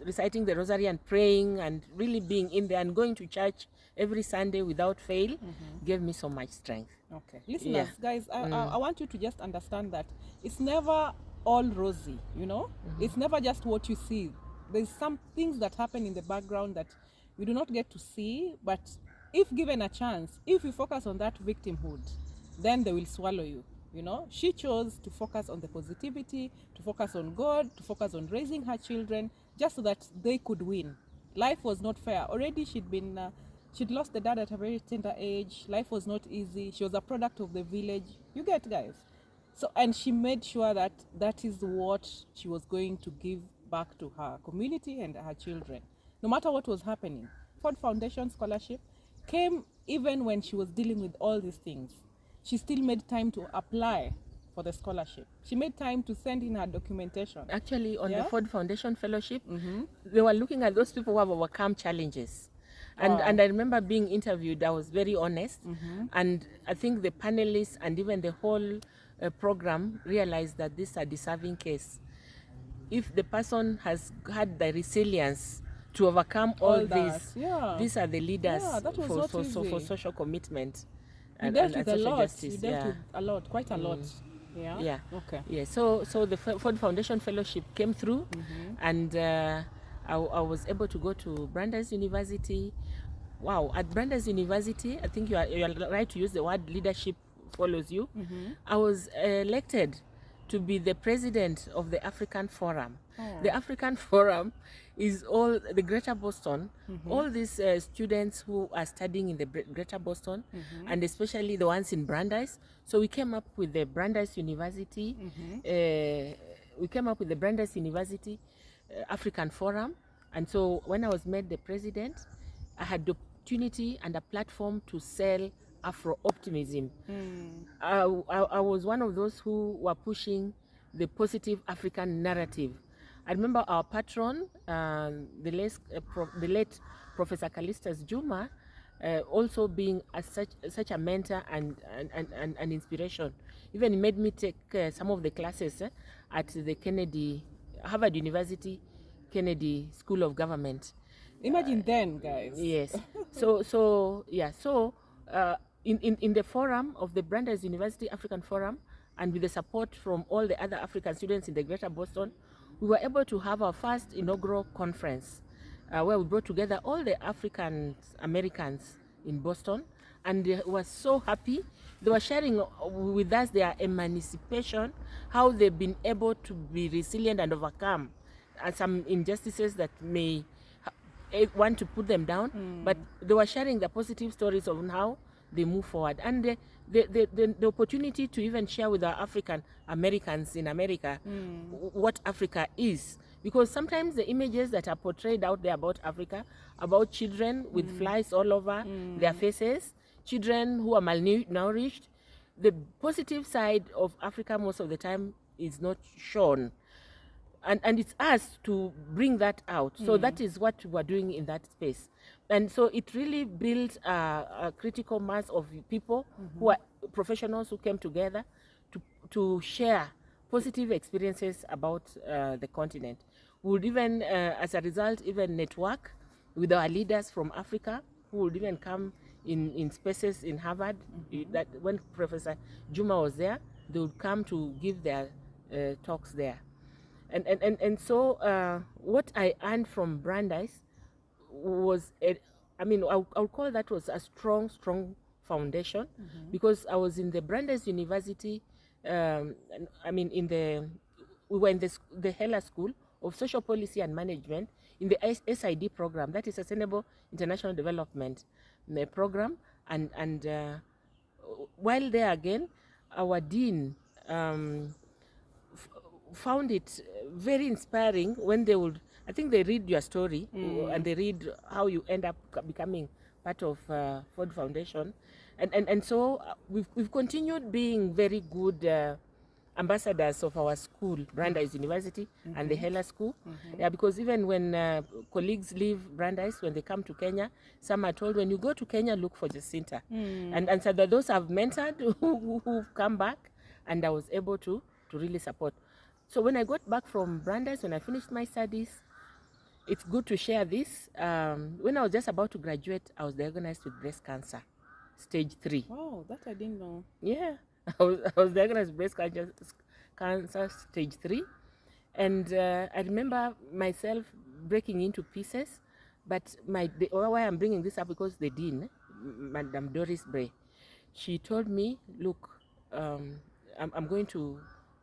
A: reciting the rosary and praying and really being in there and going to church every Sunday without fail gave me so much strength.
B: Okay. Listeners, guys, I want you to just understand that it's never all rosy, you know? It's never just what you see. There's some things that happen in the background that you do not get to see, but if given a chance, if you focus on that victimhood, then they will swallow you. You know, she chose to focus on the positivity, to focus on God, to focus on raising her children, just so that they could win. Life was not fair. Already she'd lost the dad at a very tender age. Life was not easy. She was a product of the village. You get, guys. So, and she made sure that that is what she was going to give back to her community and her children, no matter what was happening. Ford Foundation Scholarship came even when she was dealing with all these things. She still made time to apply for the scholarship. She made time to send in her documentation.
A: Actually, on the Ford Foundation Fellowship, they were looking at those people who have overcome challenges. And I remember being interviewed. I was very honest. And I think the panelists and even the whole program realized that this is a deserving case. If the person has had the resilience to overcome all this, these are the leaders for social commitment.
B: You dealt with a lot. You dealt with a lot, quite a lot.
A: Yeah.
B: Okay.
A: Yeah. So the Ford Foundation Fellowship came through, and I was able to go to Brandeis University. Wow! At Brandeis University, I think you are right to use the word leadership follows you. I was elected to be the president of the African Forum. The African Forum is all the Greater Boston, all these students who are studying in the Greater Boston, and especially the ones in Brandeis. So we came up with the Brandeis University. African Forum. And so when I was made the president, I had the opportunity and a platform to sell Afro-optimism. I was one of those who were pushing the positive African narrative. I remember our patron, the late Professor Callistus Juma, also being such a mentor and an inspiration. Even he made me take some of the classes at the Harvard University Kennedy School of Government.
B: Imagine then, guys.
A: Yes. So in the forum of the Brandeis University African Forum, and with the support from all the other African students in the Greater Boston, we were able to have our first inaugural conference where we brought together all the African Americans in Boston, and they were so happy. They were sharing with us their emancipation, how they've been able to be resilient and overcome some injustices that may want to put them down, but they were sharing the positive stories of how they move forward. And the opportunity to even share with our African Americans in America what Africa is. Because sometimes the images that are portrayed out there about Africa, about children with flies all over their faces, children who are malnourished, the positive side of Africa most of the time is not shown. And it's us to bring that out. So that is what we're doing in that space. And so it really built a critical mass of people who are professionals who came together to share positive experiences about the continent. We would even, as a result, even network with our leaders from Africa who would even come in spaces in Harvard. That when Professor Juma was there, they would come to give their talks there. And so what I earned from Brandeis was, I'll call that was a strong foundation, because I was in the Brandeis University, we were in the Hela School of Social Policy and Management in the SID program, that is Sustainable International Development program. And while there again, our dean found it very inspiring when they would, I think they read your story and they read how you end up becoming part of Ford Foundation. And so we've continued being very good ambassadors of our school, Brandeis University and the Hela School. Yeah, because even when colleagues leave Brandeis, when they come to Kenya, some are told, when you go to Kenya, look for Jacinta. And so those I've mentored who've come back, and I was able to really support. So when I got back from Brandeis, when I finished my studies, it's good to share this. When I was just about to graduate, I was diagnosed with breast cancer, stage 3.
B: Oh, that I didn't know.
A: Yeah, I was diagnosed with breast cancer stage 3. And I remember myself breaking into pieces. But why I'm bringing this up, because the dean, Madam Doris Bray, she told me, look, I'm going to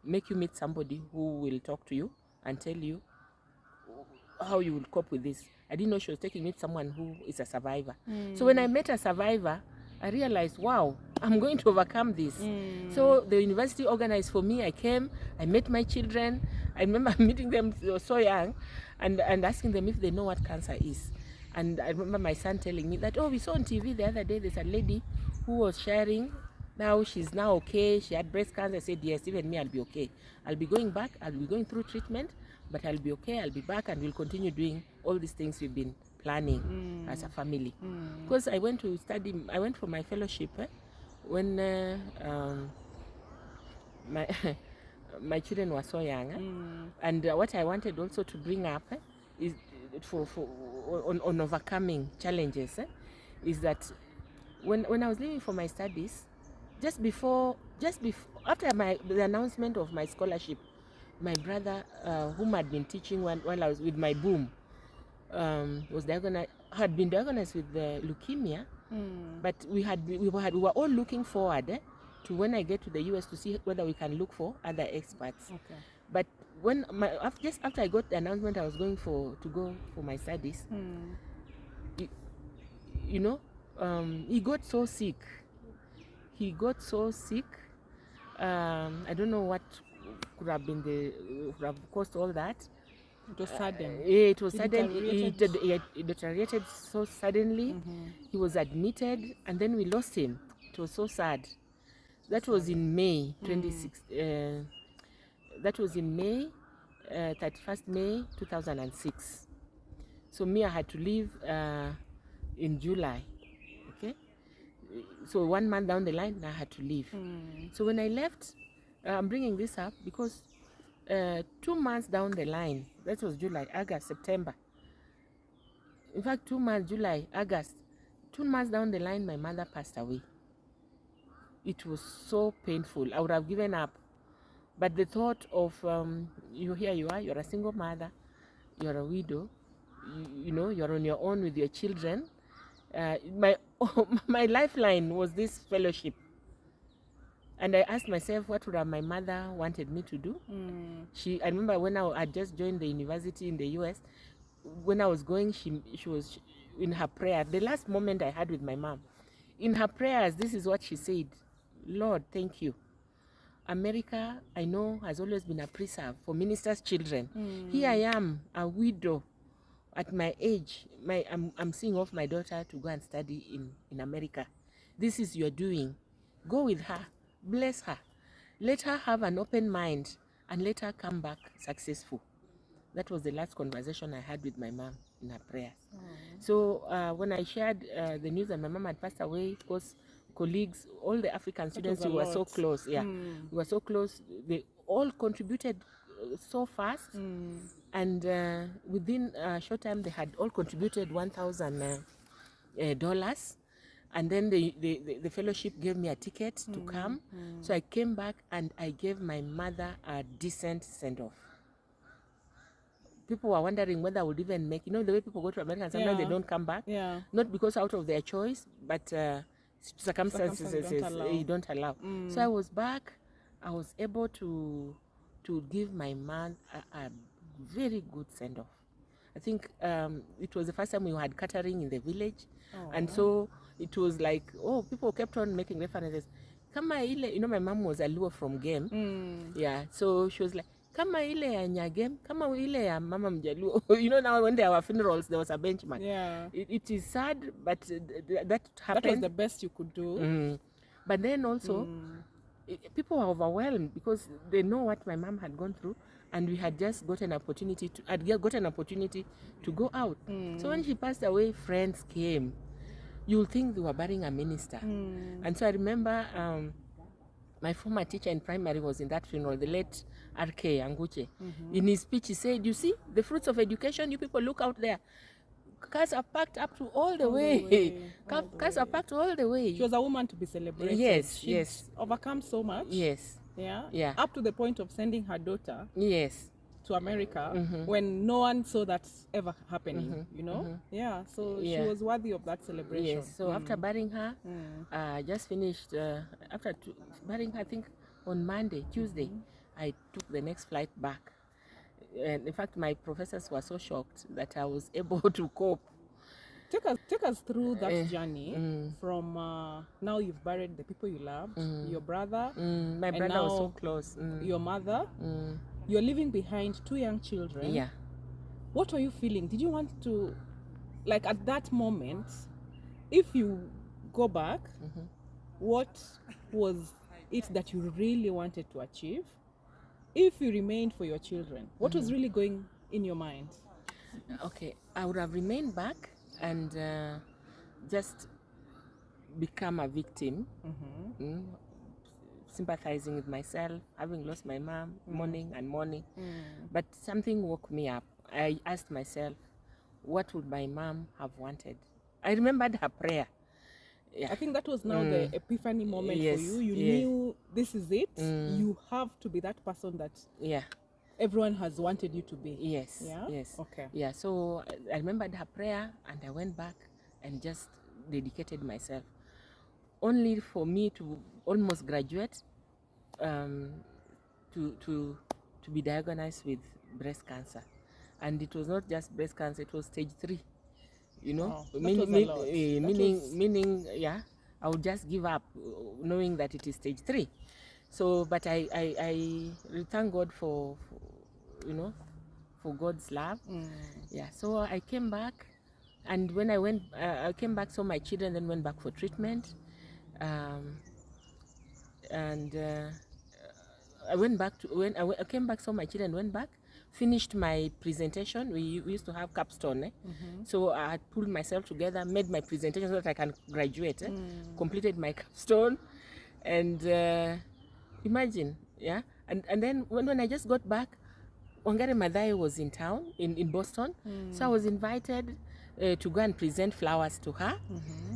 A: make you meet somebody who will talk to you and tell you how you will cope with this. I didn't know she was taking me to someone who is a survivor. So when I met a survivor, I realized, wow, I'm going to overcome this. So the university organized for me. I came, I met my children. I remember meeting them, they were so young, and asking them if they know what cancer is. And I remember my son telling me that, oh, we saw on TV the other day, there's a lady who was sharing. Now she's now okay. She had breast cancer. I said, yes, even me, I'll be okay. I'll be going back. I'll be going through treatment, but I'll be okay. I'll be back, and we'll continue doing all these things we've been planning as a family. Because I went to study. I went for my fellowship when my children were so young. And what I wanted also to bring up is on overcoming challenges. Is that when I was leaving for my studies, just after the announcement of my scholarship, my brother, whom I'd been teaching while I was with my boom, had been diagnosed with leukemia. But we were all looking forward to when I get to the US to see whether we can look for other experts.
B: Okay.
A: But when just after I got the announcement I was going to go for my studies, he got so sick. I don't know what could have caused all that.
B: It was sudden.
A: It was sudden. It deteriorated so suddenly. He was admitted, and then we lost him. It was so sad. That was in May 26. That was in May, 31st May 2006. So me, I had to leave in July. Okay. So 1 month down the line, I had to leave. So when I left, I'm bringing this up because 2 months down the line, that was July, August, September. In fact, 2 months, July, August, 2 months down the line, my mother passed away. it was so painful. I would have given up. But the thought of here you are, you're a single mother, you're a widow, you know, you're on your own with your children. My lifeline was this fellowship. And I asked myself, what would have my mother wanted me to do? I remember when I had just joined the university in the US, when I was going, she was in her prayer. The last moment I had with my mom, in her prayers, this is what she said: Lord, thank you. America, I know, has always been a preserve for ministers' children. Here I am, a widow. At my age, I'm seeing off my daughter to go and study in America. This is your doing. Go with her. Bless her. Let her have an open mind and let her come back successful. That was the last conversation I had with my mom in her prayers. So when I shared the news that my mom had passed away, of course, colleagues, all the African students, we were so close. Yeah, we were so close. They all contributed so fast, and within a short time, they had all contributed $1,000. And then the fellowship gave me a ticket to come. So I came back and I gave my mother a decent send-off. People were wondering whether I would even make, you know, the way people go to America and sometimes they don't come back. Yeah. Not because out of their choice, but circumstances don't allow. So I was back. I was able to give my mom a very good send-off. I think it was the first time we had catering in the village. And so it was like, people kept on making references. Kama ile, you know, my mom was a Luo from Game. Yeah, so she was like, kama ile ya Nyagem, kama ile ya Mama Mjaluo. You know, now when there were funerals, there was a benchmark. Yeah. It is sad, but that happened. That was
B: the best you could do.
A: But then also, people were overwhelmed because they know what my mom had gone through, and we had just got an opportunity to go out. So when she passed away, friends came. You'll think they were burying a minister. And so I remember my former teacher in primary was in that funeral, the late R.K. Anguche. In his speech, he said, you see, the fruits of education, you people look out there. Cars are packed up to all the way. Cars are packed all the way.
B: She was a woman to be celebrated.
A: Yes,
B: She's overcome so much.
A: Yes.
B: Yeah. Up to the point of sending her daughter.
A: Yes.
B: To America when no one saw that ever happening, you know? Yeah, so she was worthy of that celebration.
A: Yes, so after burying her, just finished, after burying her, I think on Monday, Tuesday, I took the next flight back. And in fact, my professors were so shocked that I was able to cope.
B: Take us through that journey from now you've buried the people you loved, your brother.
A: My brother was so close.
B: Your mother. You're leaving behind 2 young children.
A: Yeah.
B: What were you feeling? Did you want to, like at that moment, if you go back, what was it that you really wanted to achieve? If you remained for your children, what was really going in your mind?
A: Okay, I would have remained back and just become a victim. Sympathizing with myself, having lost my mom, mourning. But something woke me up. I asked myself, what would my mom have wanted? I remembered her prayer. Yeah.
B: I think that was now the epiphany moment for you. You knew this is it. You have to be that person that everyone has wanted you to be.
A: Yes.
B: Yeah?
A: Yes.
B: Okay.
A: Yeah. So I remembered her prayer and I went back and just dedicated myself. Only for me to almost graduate, to be diagnosed with breast cancer, and it was not just breast cancer; it was stage 3. You know, meaning, I would just give up, knowing that it is stage 3. So, but I thank God for God's love. Yeah. So I came back, and when I came back, so my children then went back for treatment. I went back I came back, so my children went back, finished my presentation. We used to have capstone, so I had pulled myself together, made my presentation so that I can graduate, completed my capstone, and imagine, and then when I just got back, Wangari Maathai was in town in Boston, so I was invited to go and present flowers to her,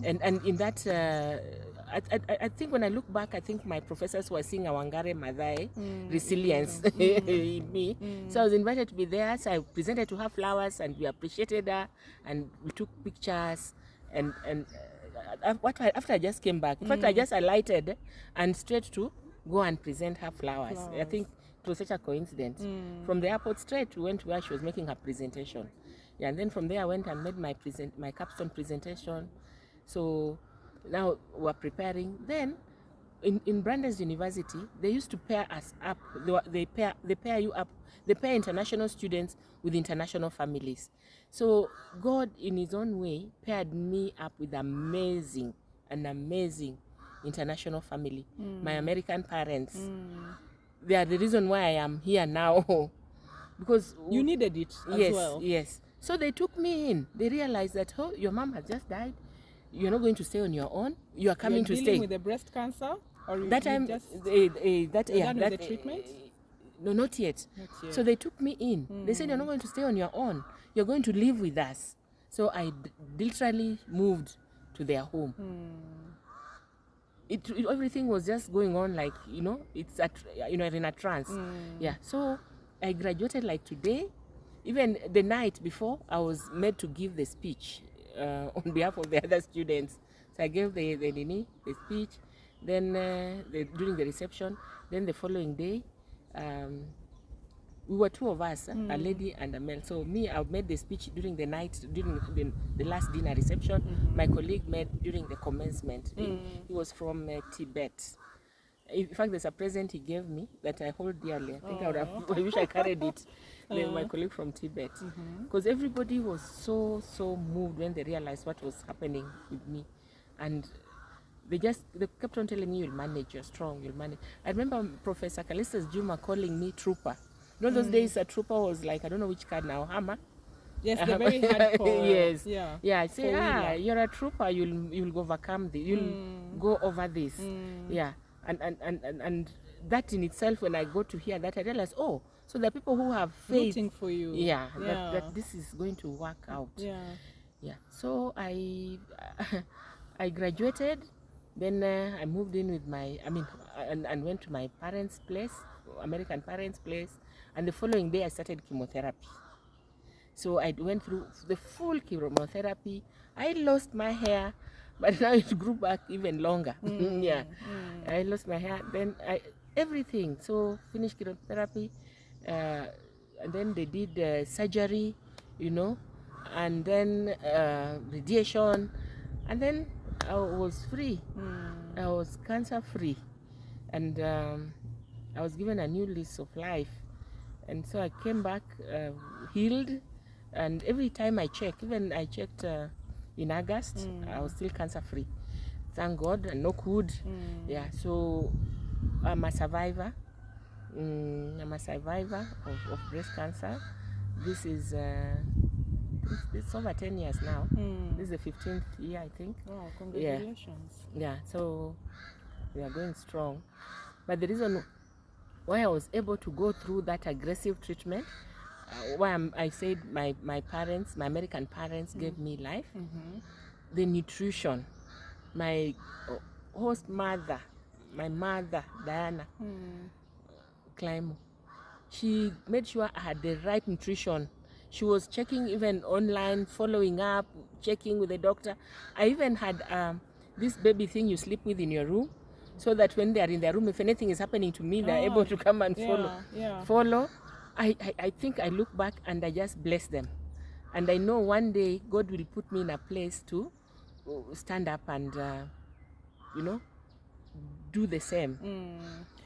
A: and in that I think when I look back, I think my professors were seeing Awangare Madhae resilience in me. So I was invited to be there. So I presented to her flowers, and we appreciated her, and we took pictures. And after I just came back, in fact, I just alighted and straight to go and present her flowers. I think it was such a coincidence. From the airport straight, we went to where she was making her presentation. Yeah, and then from there I went and made my capstone presentation. So now we're preparing. Then in Brandeis University, they used to pair us up. They pair you up. They pair international students with international families. So God, in His own way, paired me up with an amazing international family. My American parents. They are the reason why I am here now. Because
B: you needed it as well.
A: Yes. So they took me in. They realized that, oh, your mom has just died. You're not going to stay on your own. You are coming to stay.
B: Dealing with the breast cancer, or
A: that time
B: just
A: with
B: the treatment?
A: No, not yet. So they took me in. They said, you're not going to stay on your own. You're going to live with us. So I literally moved to their home. Everything was just going on like, it's in a trance. Yeah. So I graduated like today. Even the night before, I was made to give the speech on behalf of the other students. So I gave the speech. Then during the reception, then the following day, we were two of us, a lady and a male. So me, I made the speech during the night, during the last dinner reception. My colleague made during the commencement. He was from Tibet. In fact, there's a present he gave me that I hold dearly. I think I wish I carried it. My colleague from Tibet. Because everybody was so moved when they realized what was happening with me. And they kept on telling me, you'll manage, you're strong, you'll manage. I remember Professor Callistus Juma calling me trooper. Those days a trooper was like, I don't know which card now, hammer.
B: Yes, they're very hardcore.
A: Yes.
B: Yeah.
A: Yeah, I say, you're a trooper, you'll overcome this, you'll go over this. Yeah. And that in itself, when I go to hear that, I realize, so there are people who have faith.
B: Rooting for you.
A: Yeah. That this is going to work out.
B: Yeah.
A: Yeah. So I graduated. Then I moved in with and went to my parents' place, American parents' place. And the following day, I started chemotherapy. So I went through the full chemotherapy. I lost my hair, but now it grew back even longer. Yeah. I lost my hair. Then everything. So finished chemotherapy. And then they did surgery, and then radiation. And then I was free. I was cancer free. And I was given a new lease of life. And so I came back healed. And every time I check, even I checked in August, I was still cancer free. Thank God, and no good. Yeah, so I'm a survivor. I'm a survivor of breast cancer. This is it's over 10 years now. This is the 15th year, I think.
B: Wow, congratulations.
A: Yeah, so we are going strong. But the reason why I was able to go through that aggressive treatment, why I said my parents, my American parents gave me life, the nutrition, my host mother, my mother, Diana Climo, she made sure I had the right nutrition. She was checking even online, following up, checking with the doctor. I even had this baby thing you sleep with in your room, so that when they are in their room, if anything is happening to me, they're able to come and follow. I think I look back and I just bless them. And I know one day God will put me in a place to stand up and, do the same.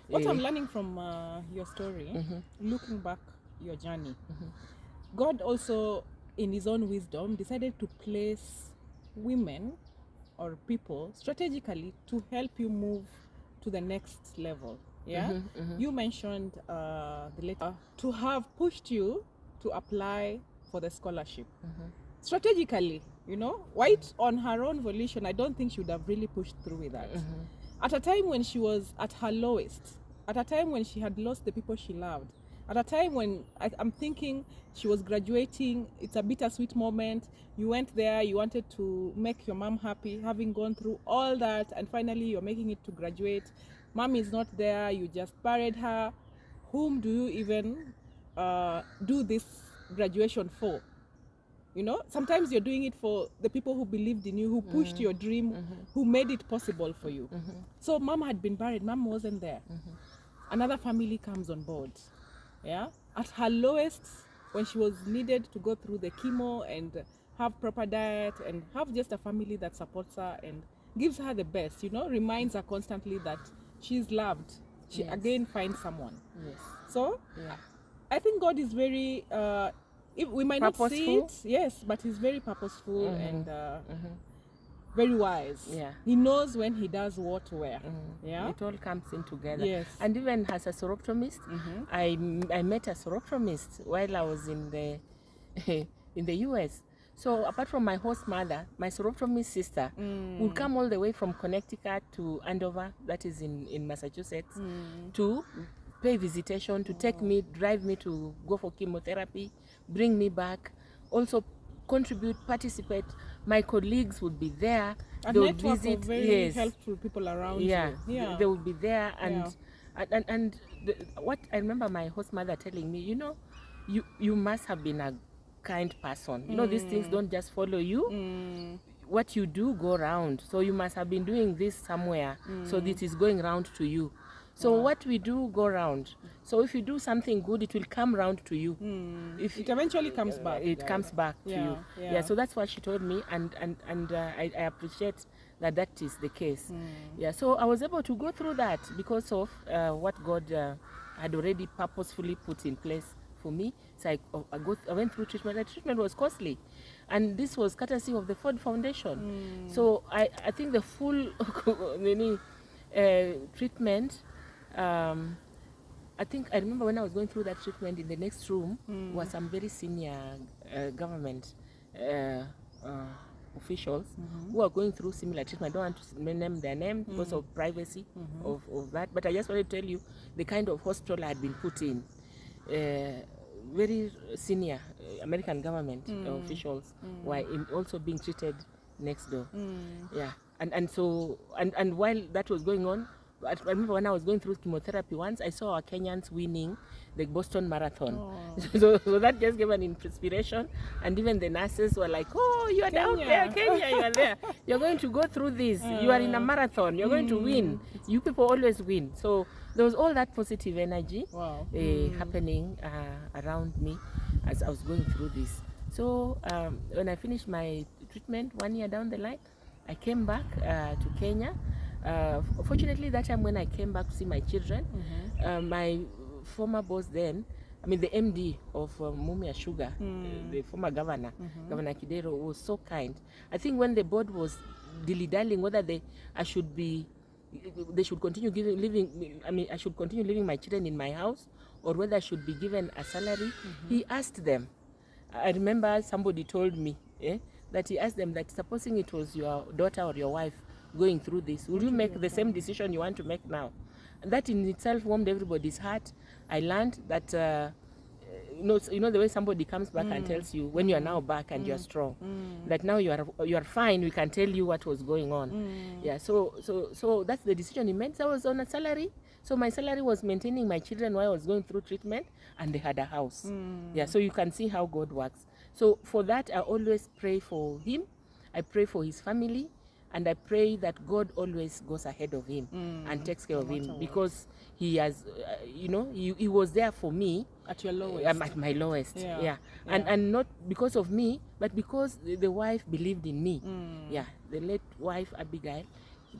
B: What I'm learning from your story, looking back your journey, God also, in His own wisdom, decided to place women or people strategically to help you move to the next level. Yeah, you mentioned the letter to have pushed you to apply for the scholarship strategically. White on her own volition, I don't think she would have really pushed through with that. At a time when she was at her lowest, at a time when she had lost the people she loved, At a time when I'm thinking she was graduating, it's a bittersweet moment. You went there, you wanted to make your mom happy, having gone through all that, and finally you're making it to graduate. Mom is not there, you just buried her. Whom do you even do this graduation for? You know, sometimes you're doing it for the people who believed in you, who pushed your dream, who made it possible for you. So mom had been buried, mom wasn't there. Another family comes on board. Yeah, at her lowest, when she was needed to go through the chemo and have proper diet and have just a family that supports her and gives her the best, you know, reminds her constantly that she's loved. She again finds someone.
A: Yes.
B: So
A: Yeah.
B: I think God is very if we might not see
A: Purposeful?
B: it, yes, but he's very purposeful and very wise.
A: Yeah.
B: He knows when he does what where. Yeah.
A: It all comes in together.
B: Yes.
A: And even as a soroptomist, I met a soroptomist while I was in the in the US. So apart from my host mother, my soroptomist sister would come all the way from Connecticut to Andover, that is in Massachusetts, to pay visitation, to take me, drive me to go for chemotherapy, bring me back, also contribute, participate. My colleagues would be there.
B: A
A: They would
B: network
A: visit.
B: of very helpful people around
A: Yeah,
B: you. Yeah.
A: they would be there, and what I remember my host mother telling me, you know, you must have been a kind person. You know, these things don't just follow you. What you do go round. So you must have been doing this somewhere. So this is going round to you. So what we do go round. So if you do something good, it will come round to you. If
B: It eventually comes back.
A: it comes back to
B: Yeah,
A: you.
B: yeah.
A: So that's what she told me, and I appreciate that is the case. Yeah, so I was able to go through that because of what God had already purposefully put in place for me. So I went through treatment. The treatment was costly, and this was courtesy of the Ford Foundation. So I think the full treatment. I think I remember when I was going through that treatment, in the next room was some very senior government officials who are going through similar treatment. I don't want to name their name because of privacy of that, but I just want to tell you the kind of hospital I had been put in. Very senior American government officials were also being treated next door. Yeah, and while that was going on, I remember when I was going through chemotherapy once, I saw our Kenyans winning the Boston Marathon. So that just gave an inspiration, and even the nurses were like, oh, you are down there, Kenya, you are there. You're going to go through this. You are in a marathon. You're going to win. You people always win. So there was all that positive energy happening around me as I was going through this. So when I finished my treatment 1 year down the line, I came back to Kenya. Fortunately, that time when I came back to see my children, my former boss then, I mean the MD of Mumia Sugar, the former governor, Governor Kidero, was so kind. I think when the board was dilly-dallying whether they should continue I should continue living my children in my house, or whether I should be given a salary, he asked them. I remember somebody told me that he asked them that supposing it was your daughter or your wife going through this, will you make the same decision you want to make now? And that in itself warmed everybody's heart. I learned that you know the way somebody comes back and tells you when you are now back and you are strong, that now you are fine. We can tell you what was going on. Yeah, so that's the decision he made. So I was on a salary, so my salary was maintaining my children while I was going through treatment, and they had a house. Yeah, so you can see how God works. So for that, I always pray for him. I pray for his family. And I pray that God always goes ahead of him and takes care of him, because he has, he was there for me
B: at your lowest.
A: At my lowest. Yeah. And not because of me, but because the wife believed in me. Yeah, the late wife Abigail,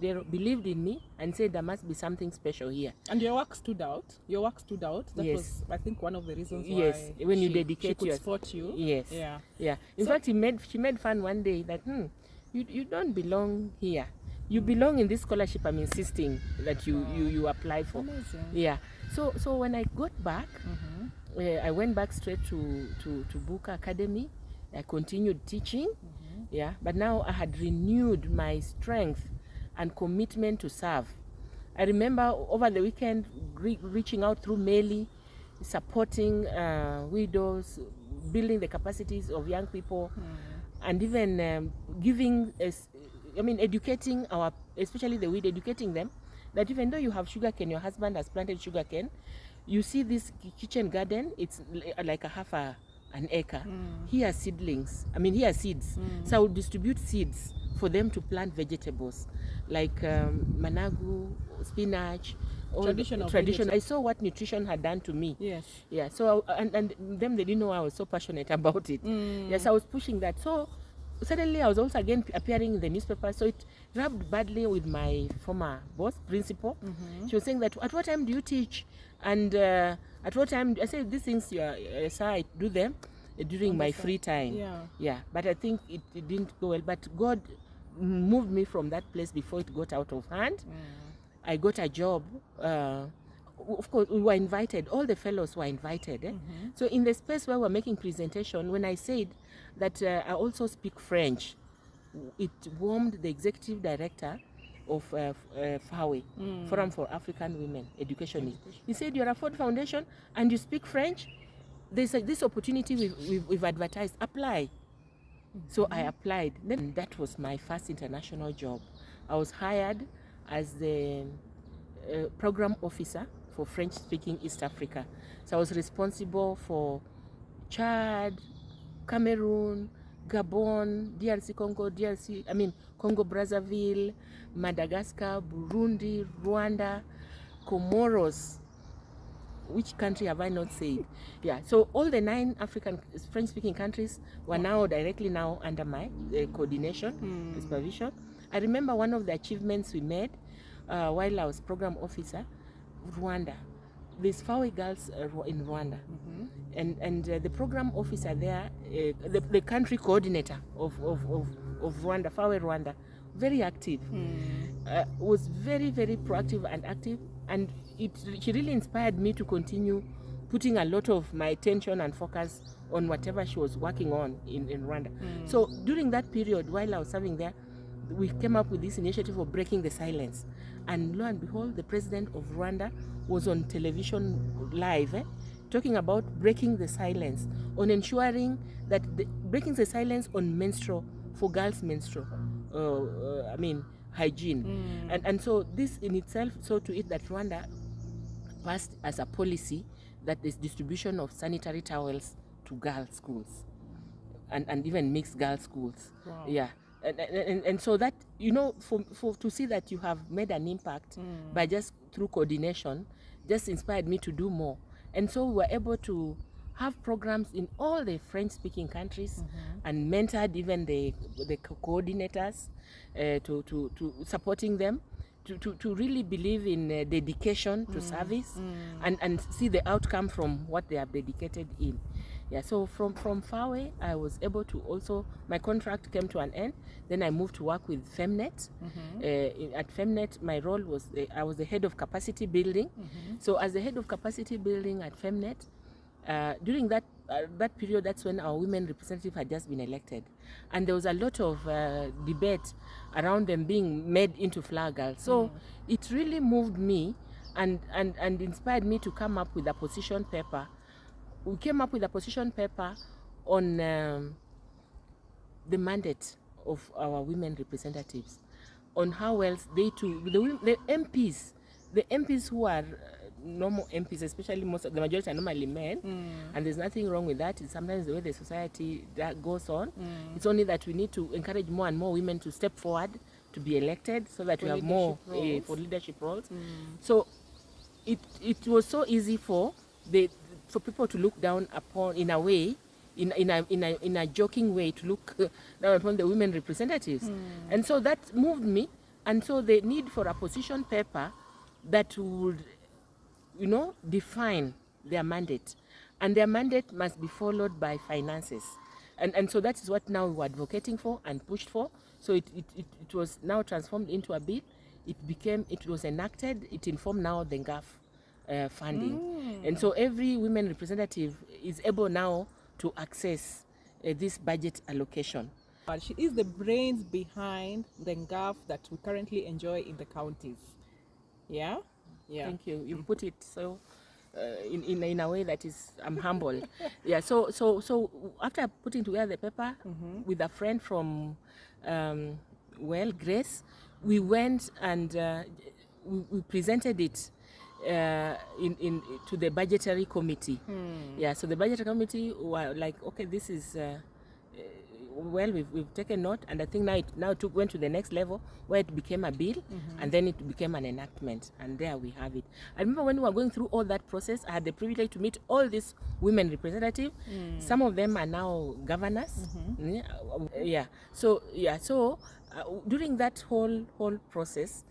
A: they believed in me and said there must be something special here.
B: And your work stood out. That was, I think, one of the reasons why.
A: When you dedicate,
B: she could support you.
A: Yes. Yeah. In fact, she made fun one day that you don't belong here. You belong in this scholarship I'm insisting that you apply for.
B: Amazing.
A: Yeah. So when I got back, I went back straight to Buka Academy. I continued teaching. Yeah. But now I had renewed my strength and commitment to serve. I remember over the weekend reaching out through MelO supporting widows, building the capacities of young people, and even giving, educating especially the widow, educating them that even though you have sugarcane, your husband has planted sugarcane, you see this kitchen garden, it's like an acre. He has seedlings, he has seeds. So I would distribute seeds for them to plant vegetables like managu, spinach, traditional. I saw what nutrition had done to me.
B: Yes.
A: Yeah. So and them, they didn't know I was so passionate about it. Yes, I was pushing that. So suddenly I was also again appearing in the newspaper. So it rubbed badly with my former boss, principal. She was saying that, at what time do you teach? And at what time? I said, these things, sir, I do them during my free time. Yeah. But I think it didn't go well. But God moved me from that place before it got out of hand. I got a job. Of course, we were invited. All the fellows were invited. So in the space where we're making presentation, when I said that I also speak French, it warmed the executive director of FAWE, Forum for African Women Education. He said, you're a Ford Foundation and you speak French? There's this opportunity we've advertised. Apply. So I applied. Then that was my first international job. I was hired as the program officer for French-speaking East Africa. So I was responsible for Chad, Cameroon, Gabon, Congo Brazzaville, Madagascar, Burundi, Rwanda, Comoros. Which country have I not said? Yeah, so all the 9 African French-speaking countries were now directly under my coordination, supervision. I remember one of the achievements we made while I was program officer, Rwanda. There's FAWE girls in Rwanda. And the program officer there, the country coordinator of Rwanda, FAWE Rwanda, very active, was very, very proactive and active. And she really inspired me to continue putting a lot of my attention and focus on whatever she was working on in Rwanda. So during that period, while I was serving there, we came up with this initiative of breaking the silence. And lo and behold, the president of Rwanda was on television live, talking about breaking the silence, on ensuring that breaking the silence on for girls' menstrual, hygiene. And so this in itself saw to it that Rwanda passed as a policy that there's distribution of sanitary towels to girls' schools and even mixed girls' schools.
B: Wow.
A: Yeah. And so that, for to see that you have made an impact by just through coordination, just inspired me to do more. And so we were able to have programs in all the French-speaking countries and mentored even the coordinators to supporting them to really believe in dedication to service and see the outcome from what they have dedicated in. Yeah, so from FAWE, I was able to also, my contract came to an end. Then I moved to work with Femnet. At Femnet, my role was, I was the head of capacity building. So as the head of capacity building at Femnet, during that period, that's when our women representative had just been elected. And there was a lot of debate around them being made into flower girls. So it really moved me and inspired me to come up with a position paper. We came up with a position paper on the mandate of our women representatives, on how else they too, the MPs who are normal MPs, especially the majority are normally men, and there's nothing wrong with that. It's sometimes the way the society that goes on. It's only that we need to encourage more and more women to step forward to be elected, so that we have more for leadership roles. So it was so easy for people to look down upon, in a way, in a joking way, to look down upon the women representatives. And so that moved me. And so the need for a position paper that would, define their mandate. And their mandate must be followed by finances. And so that is what now we're advocating for and pushed for. So it was now transformed into a bill. It was enacted, it informed now the GAF funding. And so every women representative is able now to access this budget allocation.
B: She is the brains behind the GAF that we currently enjoy in the counties. Yeah?
A: Thank you. You put it so in a way that is, I'm humbled. Yeah, so after putting together the paper with a friend from Grace, we went and we presented it to the budgetary committee. Yeah, so the budgetary committee were like, okay, this is we've taken note, and I think now it went to the next level where it became a bill, and then it became an enactment, and there we have it. I remember when we were going through all that process, I had the privilege to meet all these women representatives. Some of them are now governors. So during that whole process,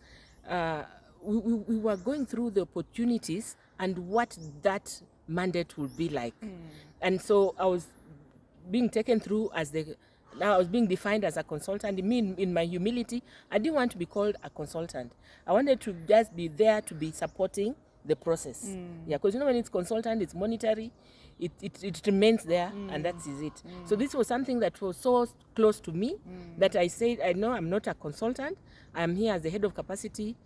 A: we were going through the opportunities and what that mandate would be like. And so I was being taken through now I was being defined as a consultant. In my humility, I didn't want to be called a consultant. I wanted to just be there to be supporting the process. Yeah, because when it's consultant, it's monetary, it remains there, and that is it. So this was something that was so close to me that I said, I know I'm not a consultant. I'm here as the head of capacity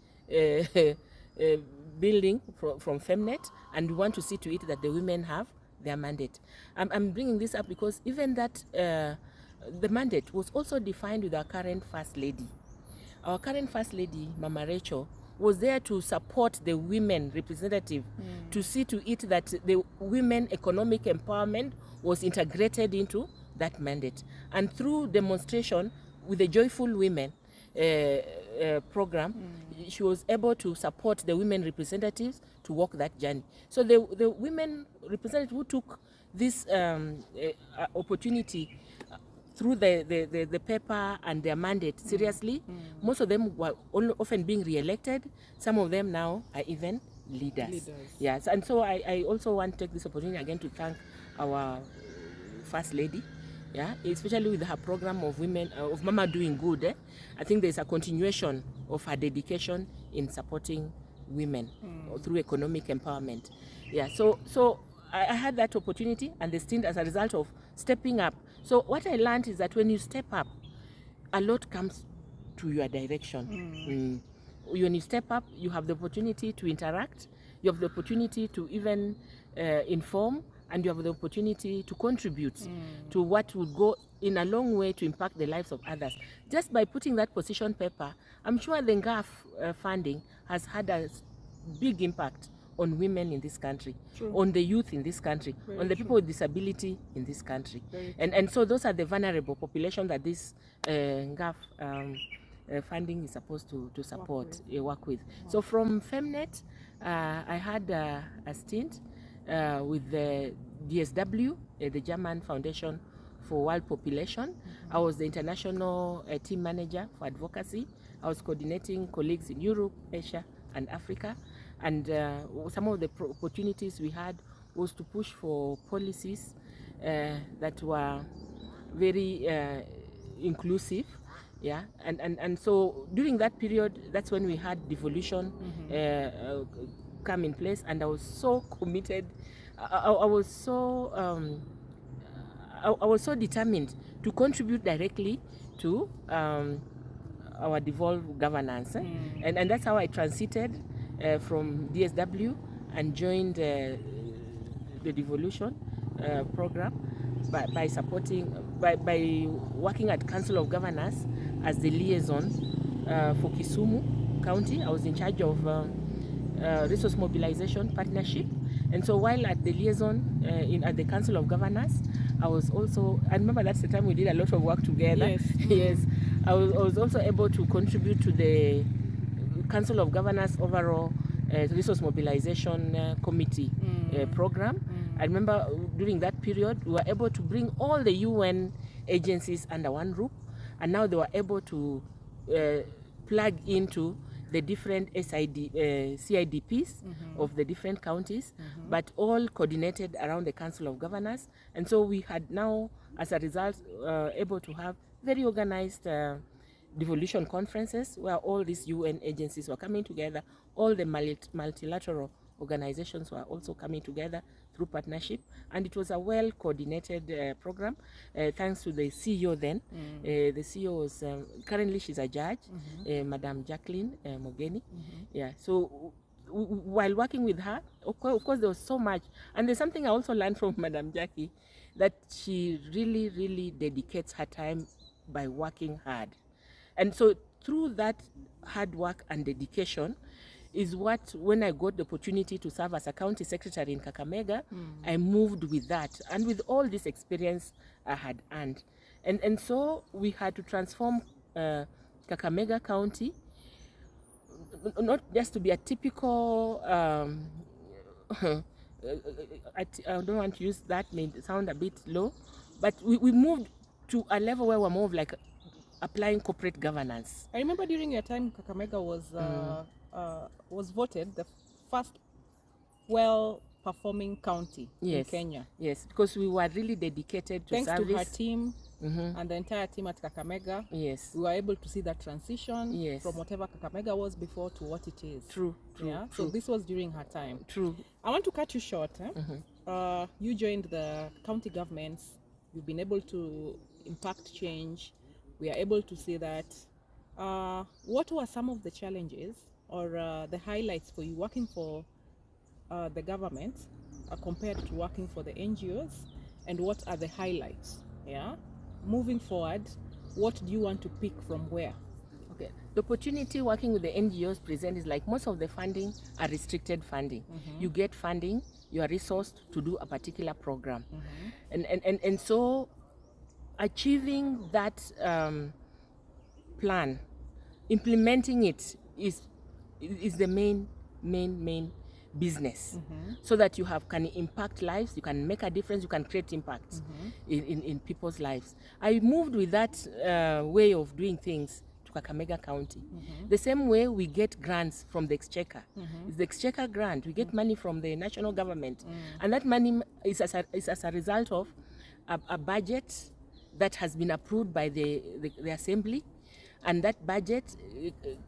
A: building from Femnet, and we want to see to it that the women have their mandate. I'm bringing this up because even that the mandate was also defined with our current First Lady. Our current First Lady, Mama Rachel, was there to support the women representative, to see to it that the women economic empowerment was integrated into that mandate. And through demonstration with the Joyful Women program, she was able to support the women representatives to walk that journey. So the women representatives who took this opportunity through the paper and their mandate seriously, most of them were often being re-elected. Some of them now are even leaders. Yes, and so I also want to take this opportunity again to thank our First Lady, yeah, especially with her program of women of Mama Doing Good. I think there's a continuation of her dedication in supporting women through economic empowerment. Yeah, so I had that opportunity and the stint as a result of stepping up. So what I learned is that when you step up, a lot comes to your direction. When you step up, you have the opportunity to interact, you have the opportunity to even inform, and you have the opportunity to contribute to what would go in a long way to impact the lives of others. Just by putting that position paper, I'm sure the NGAF funding has had a big impact on women in this country, on the youth in this country, on the people with disability in this country. And so those are the vulnerable population that this NGAF funding is supposed to support, work with. So from Femnet, I had a stint with the DSW, the German Foundation for World Population. I was the international team manager for advocacy. I was coordinating colleagues in Europe, Asia, and Africa. And some of the opportunities we had was to push for policies that were very inclusive. Yeah, and so during that period, that's when we had devolution come in place, and I was so committed. I was so determined to contribute directly to our devolved governance, and that's how I transited from DSW and joined the devolution program by supporting, by working at Council of Governors as the liaison for Kisumu County. I was in charge of resource mobilization partnership, and so while at the liaison at the Council of Governors, I was also, I remember that's the time we did a lot of work together.
B: Yes.
A: Yes, I was also able to contribute to the Council of Governors overall resource mobilization committee program. I remember during that period we were able to bring all the UN agencies under one roof, and now they were able to plug into the different CIDPs of the different counties, but all coordinated around the Council of Governors. And so we had now, as a result, able to have very organized devolution conferences where all these UN agencies were coming together. All the multilateral organizations were also coming together through partnership, and it was a well coordinated program, thanks to the CEO then. The CEO was currently, she's a judge, Madam Jacqueline Mogeni. Yeah, so while working with her, of course, there was so much. And there's something I also learned from Madam Jackie, that she really, really dedicates her time by working hard. And so through that hard work and dedication is what, when I got the opportunity to serve as a county secretary in Kakamega, I moved with that and with all this experience I had earned. And so we had to transform Kakamega County, not just to be a typical, I don't want to use that, may sound a bit low, but we moved to a level where we're more of like applying corporate governance.
B: I remember during your time, Kakamega was voted the first well-performing county in Kenya.
A: Yes, because we were really dedicated to
B: Thanks
A: service.
B: to her team and the entire team at Kakamega.
A: Yes,
B: we were able to see that transition from whatever Kakamega was before to what it is.
A: True.
B: So this was during her time.
A: True.
B: I want to cut you short. You joined the county governments. You've been able to impact change. We are able to see that. What were some of the challenges or the highlights for you working for the government compared to working for the NGOs, and what are the highlights? Moving forward, what do you want to pick from where?
A: Okay, the opportunity working with the NGOs present is like most of the funding are restricted funding. You get funding, you are resourced to do a particular program, and so achieving that plan, implementing it is the main business, so that you can impact lives, you can make a difference, you can create impact in people's lives. I moved with that way of doing things to Kakamega County. The same way we get grants from the Exchequer. It's the Exchequer grant. We get money from the national government, and that money is as a result of a budget that has been approved by the assembly. And that budget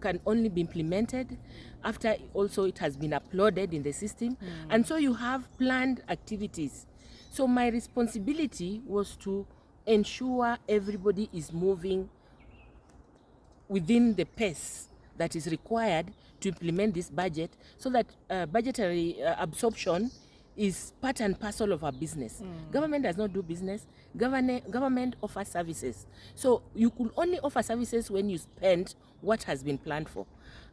A: can only be implemented after also it has been uploaded in the system. And so you have planned activities. So my responsibility was to ensure everybody is moving within the pace that is required to implement this budget, so that budgetary absorption is part and parcel of our business. Government does not do business. Government offers services. So you could only offer services when you spend what has been planned for.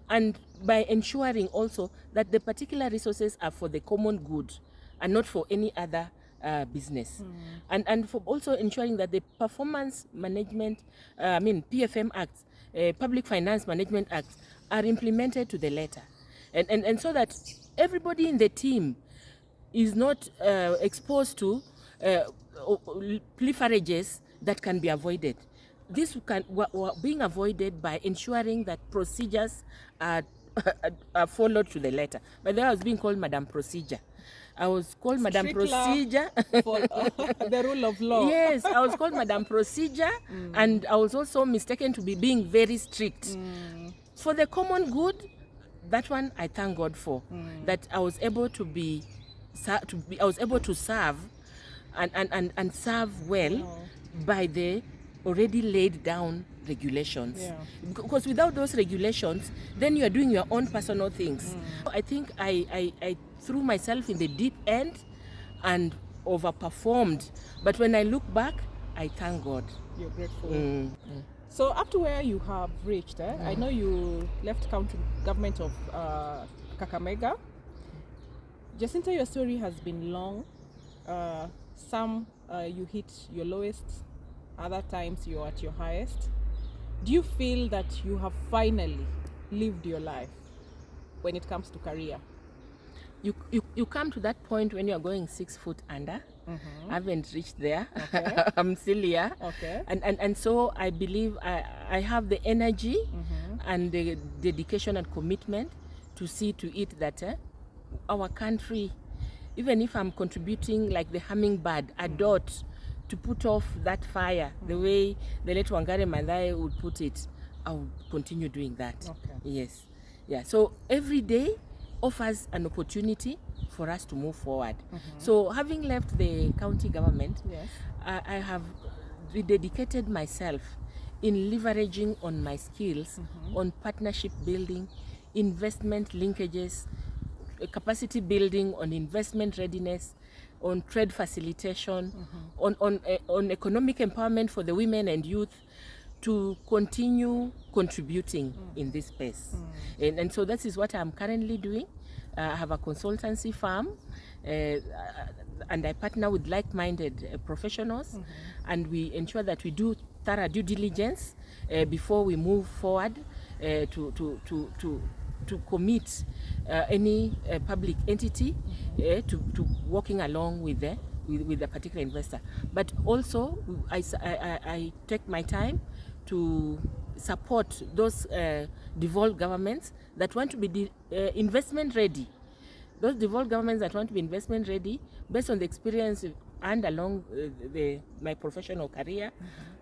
A: And by ensuring also that the particular resources are for the common good and not for any other business. And for also ensuring that the performance management, PFM Acts, Public Finance Management Acts are implemented to the letter. And so that everybody in the team is not exposed to leverages that can be avoided. This can being avoided by ensuring that procedures are followed to the letter. But then I was being called Madam Procedure. I was called Madam Procedure.
B: For the rule of law.
A: Yes, I was called Madam Procedure, and I was also mistaken to be being very strict. For the common good, that one I thank God for. That I was able to serve and serve well by the already laid down regulations. Because without those regulations, then you are doing your own personal things. I think I threw myself in the deep end and overperformed. But when I look back, I thank God.
B: You're grateful. So up to where you have reached, I know you left county government of Kakamega. Jacinta, your story has been long. Some you hit your lowest, other times you're at your highest. Do you feel that you have finally lived your life when it comes to career?
A: You come to that point when you're going 6 foot under. I haven't reached there.
B: Okay.
A: I'm still here.
B: Okay.
A: And so I believe I have the energy and the dedication and commitment to see to it that our country, even if I'm contributing like the hummingbird, a dot, to put off that fire, the way the late Wangari Maathai would put it, I will continue doing that.
B: Okay.
A: Yes. Yeah. So every day offers an opportunity for us to move forward. So having left the county government, I have rededicated myself in leveraging on my skills, on partnership building, investment linkages, capacity building, on investment readiness, on trade facilitation, on economic empowerment for the women and youth, to continue contributing in this space. And so that is what I'm currently doing. I have a consultancy firm, and I partner with like-minded professionals, and we ensure that we do thorough due diligence before we move forward to commit any public entity to working along with the particular investor. But also I take my time to support those devolved governments that want to be investment ready. Those devolved governments that want to be investment ready, based on the experience and along my professional career,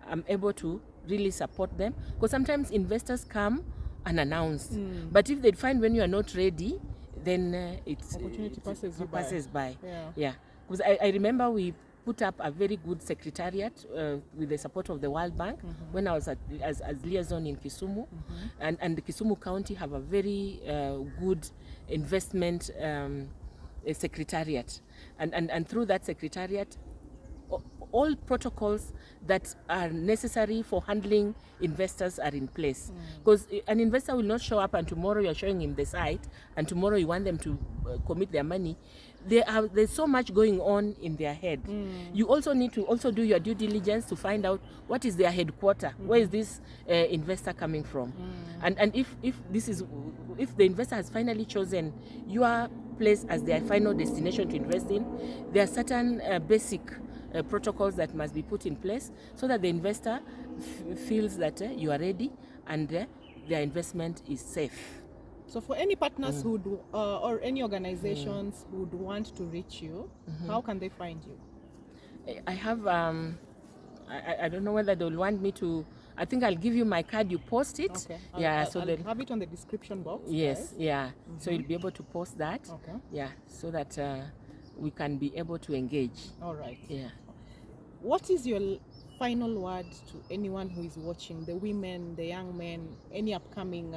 A: I'm able to really support them. Because sometimes investors come unannounced, but if they find when you are not ready, then
B: opportunity passes
A: by.
B: Yeah.
A: Because I remember we put up a very good secretariat with the support of the World Bank when I was as liaison in Kisumu, and the Kisumu County have a very good investment secretariat, and through that secretariat, all protocols that are necessary for handling investors are in place. Because an investor will not show up and tomorrow you're showing him the site and tomorrow you want them to commit their money. There's so much going on in their head. You also need to also do your due diligence to find out what is their headquarter. Where is this investor coming from? And if the investor has finally chosen your place as their final destination to invest in, there are certain basic protocols that must be put in place so that the investor feels that you are ready and their investment is safe.
B: So for any partners who do, or any organizations who would want to reach you, how can they find you?
A: I have, I don't know whether they'll want me to, I think I'll give you my card, you post it.
B: Okay.
A: I'll
B: have it on the description box.
A: Yes,
B: guys.
A: yeah. So you'll be able to post that.
B: Okay.
A: Yeah, so that we can be able to engage.
B: All right.
A: Yeah.
B: What is your final word to anyone who is watching, the women, the young men, any upcoming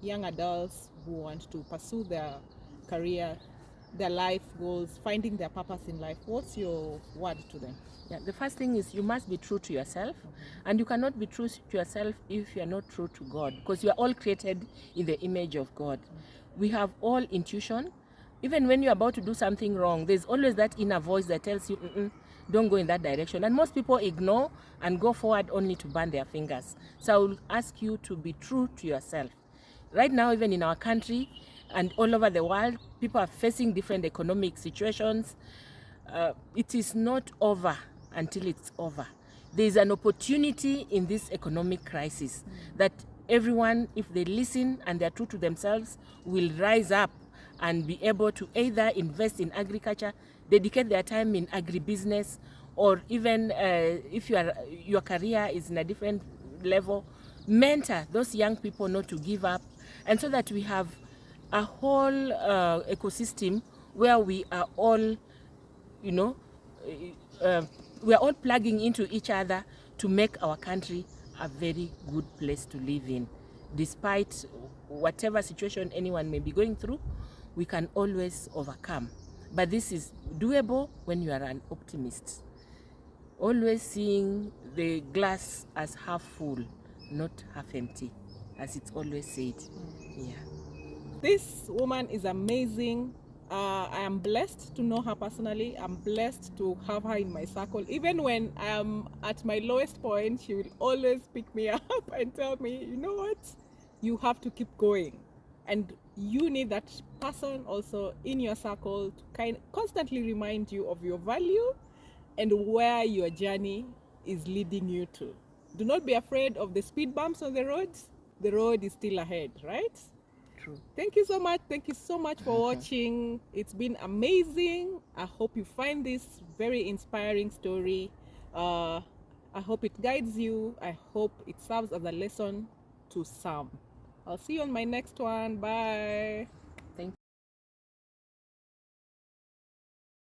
B: young adults who want to pursue their career, their life goals, finding their purpose in life? What's your word to them?
A: Yeah, the first thing is you must be true to yourself, and you cannot be true to yourself if you are not true to God, because you are all created in the image of God. We have all intuition. Even when you're about to do something wrong, there's always that inner voice that tells you, don't go in that direction. And most people ignore and go forward only to burn their fingers. So I will ask you to be true to yourself. Right now, even in our country and all over the world, people are facing different economic situations. It is not over until it's over. There is an opportunity in this economic crisis that everyone, if they listen and they're true to themselves, will rise up and be able to either invest in agriculture, dedicate their time in agribusiness, or even if your career is in a different level, mentor those young people not to give up, and so that we have a whole ecosystem where we are all, we are all plugging into each other to make our country a very good place to live in. Despite whatever situation anyone may be going through, we can always overcome. But this is doable when you are an optimist. Always seeing the glass as half full, not half empty, as it's always said. Yeah.
B: This woman is amazing. I am blessed to know her personally. I'm blessed to have her in my circle. Even when I am at my lowest point, she will always pick me up and tell me, you know what? You have to keep going. And you need that person also in your circle to constantly remind you of your value and where your journey is leading you to. Do not be afraid of the speed bumps on the roads. The road is still ahead, right?
A: True.
B: Thank you so much. Thank you so much for watching. It's been amazing. I hope you find this very inspiring story. I hope it guides you. I hope it serves as a lesson to some. I'll see you on my next one. Bye.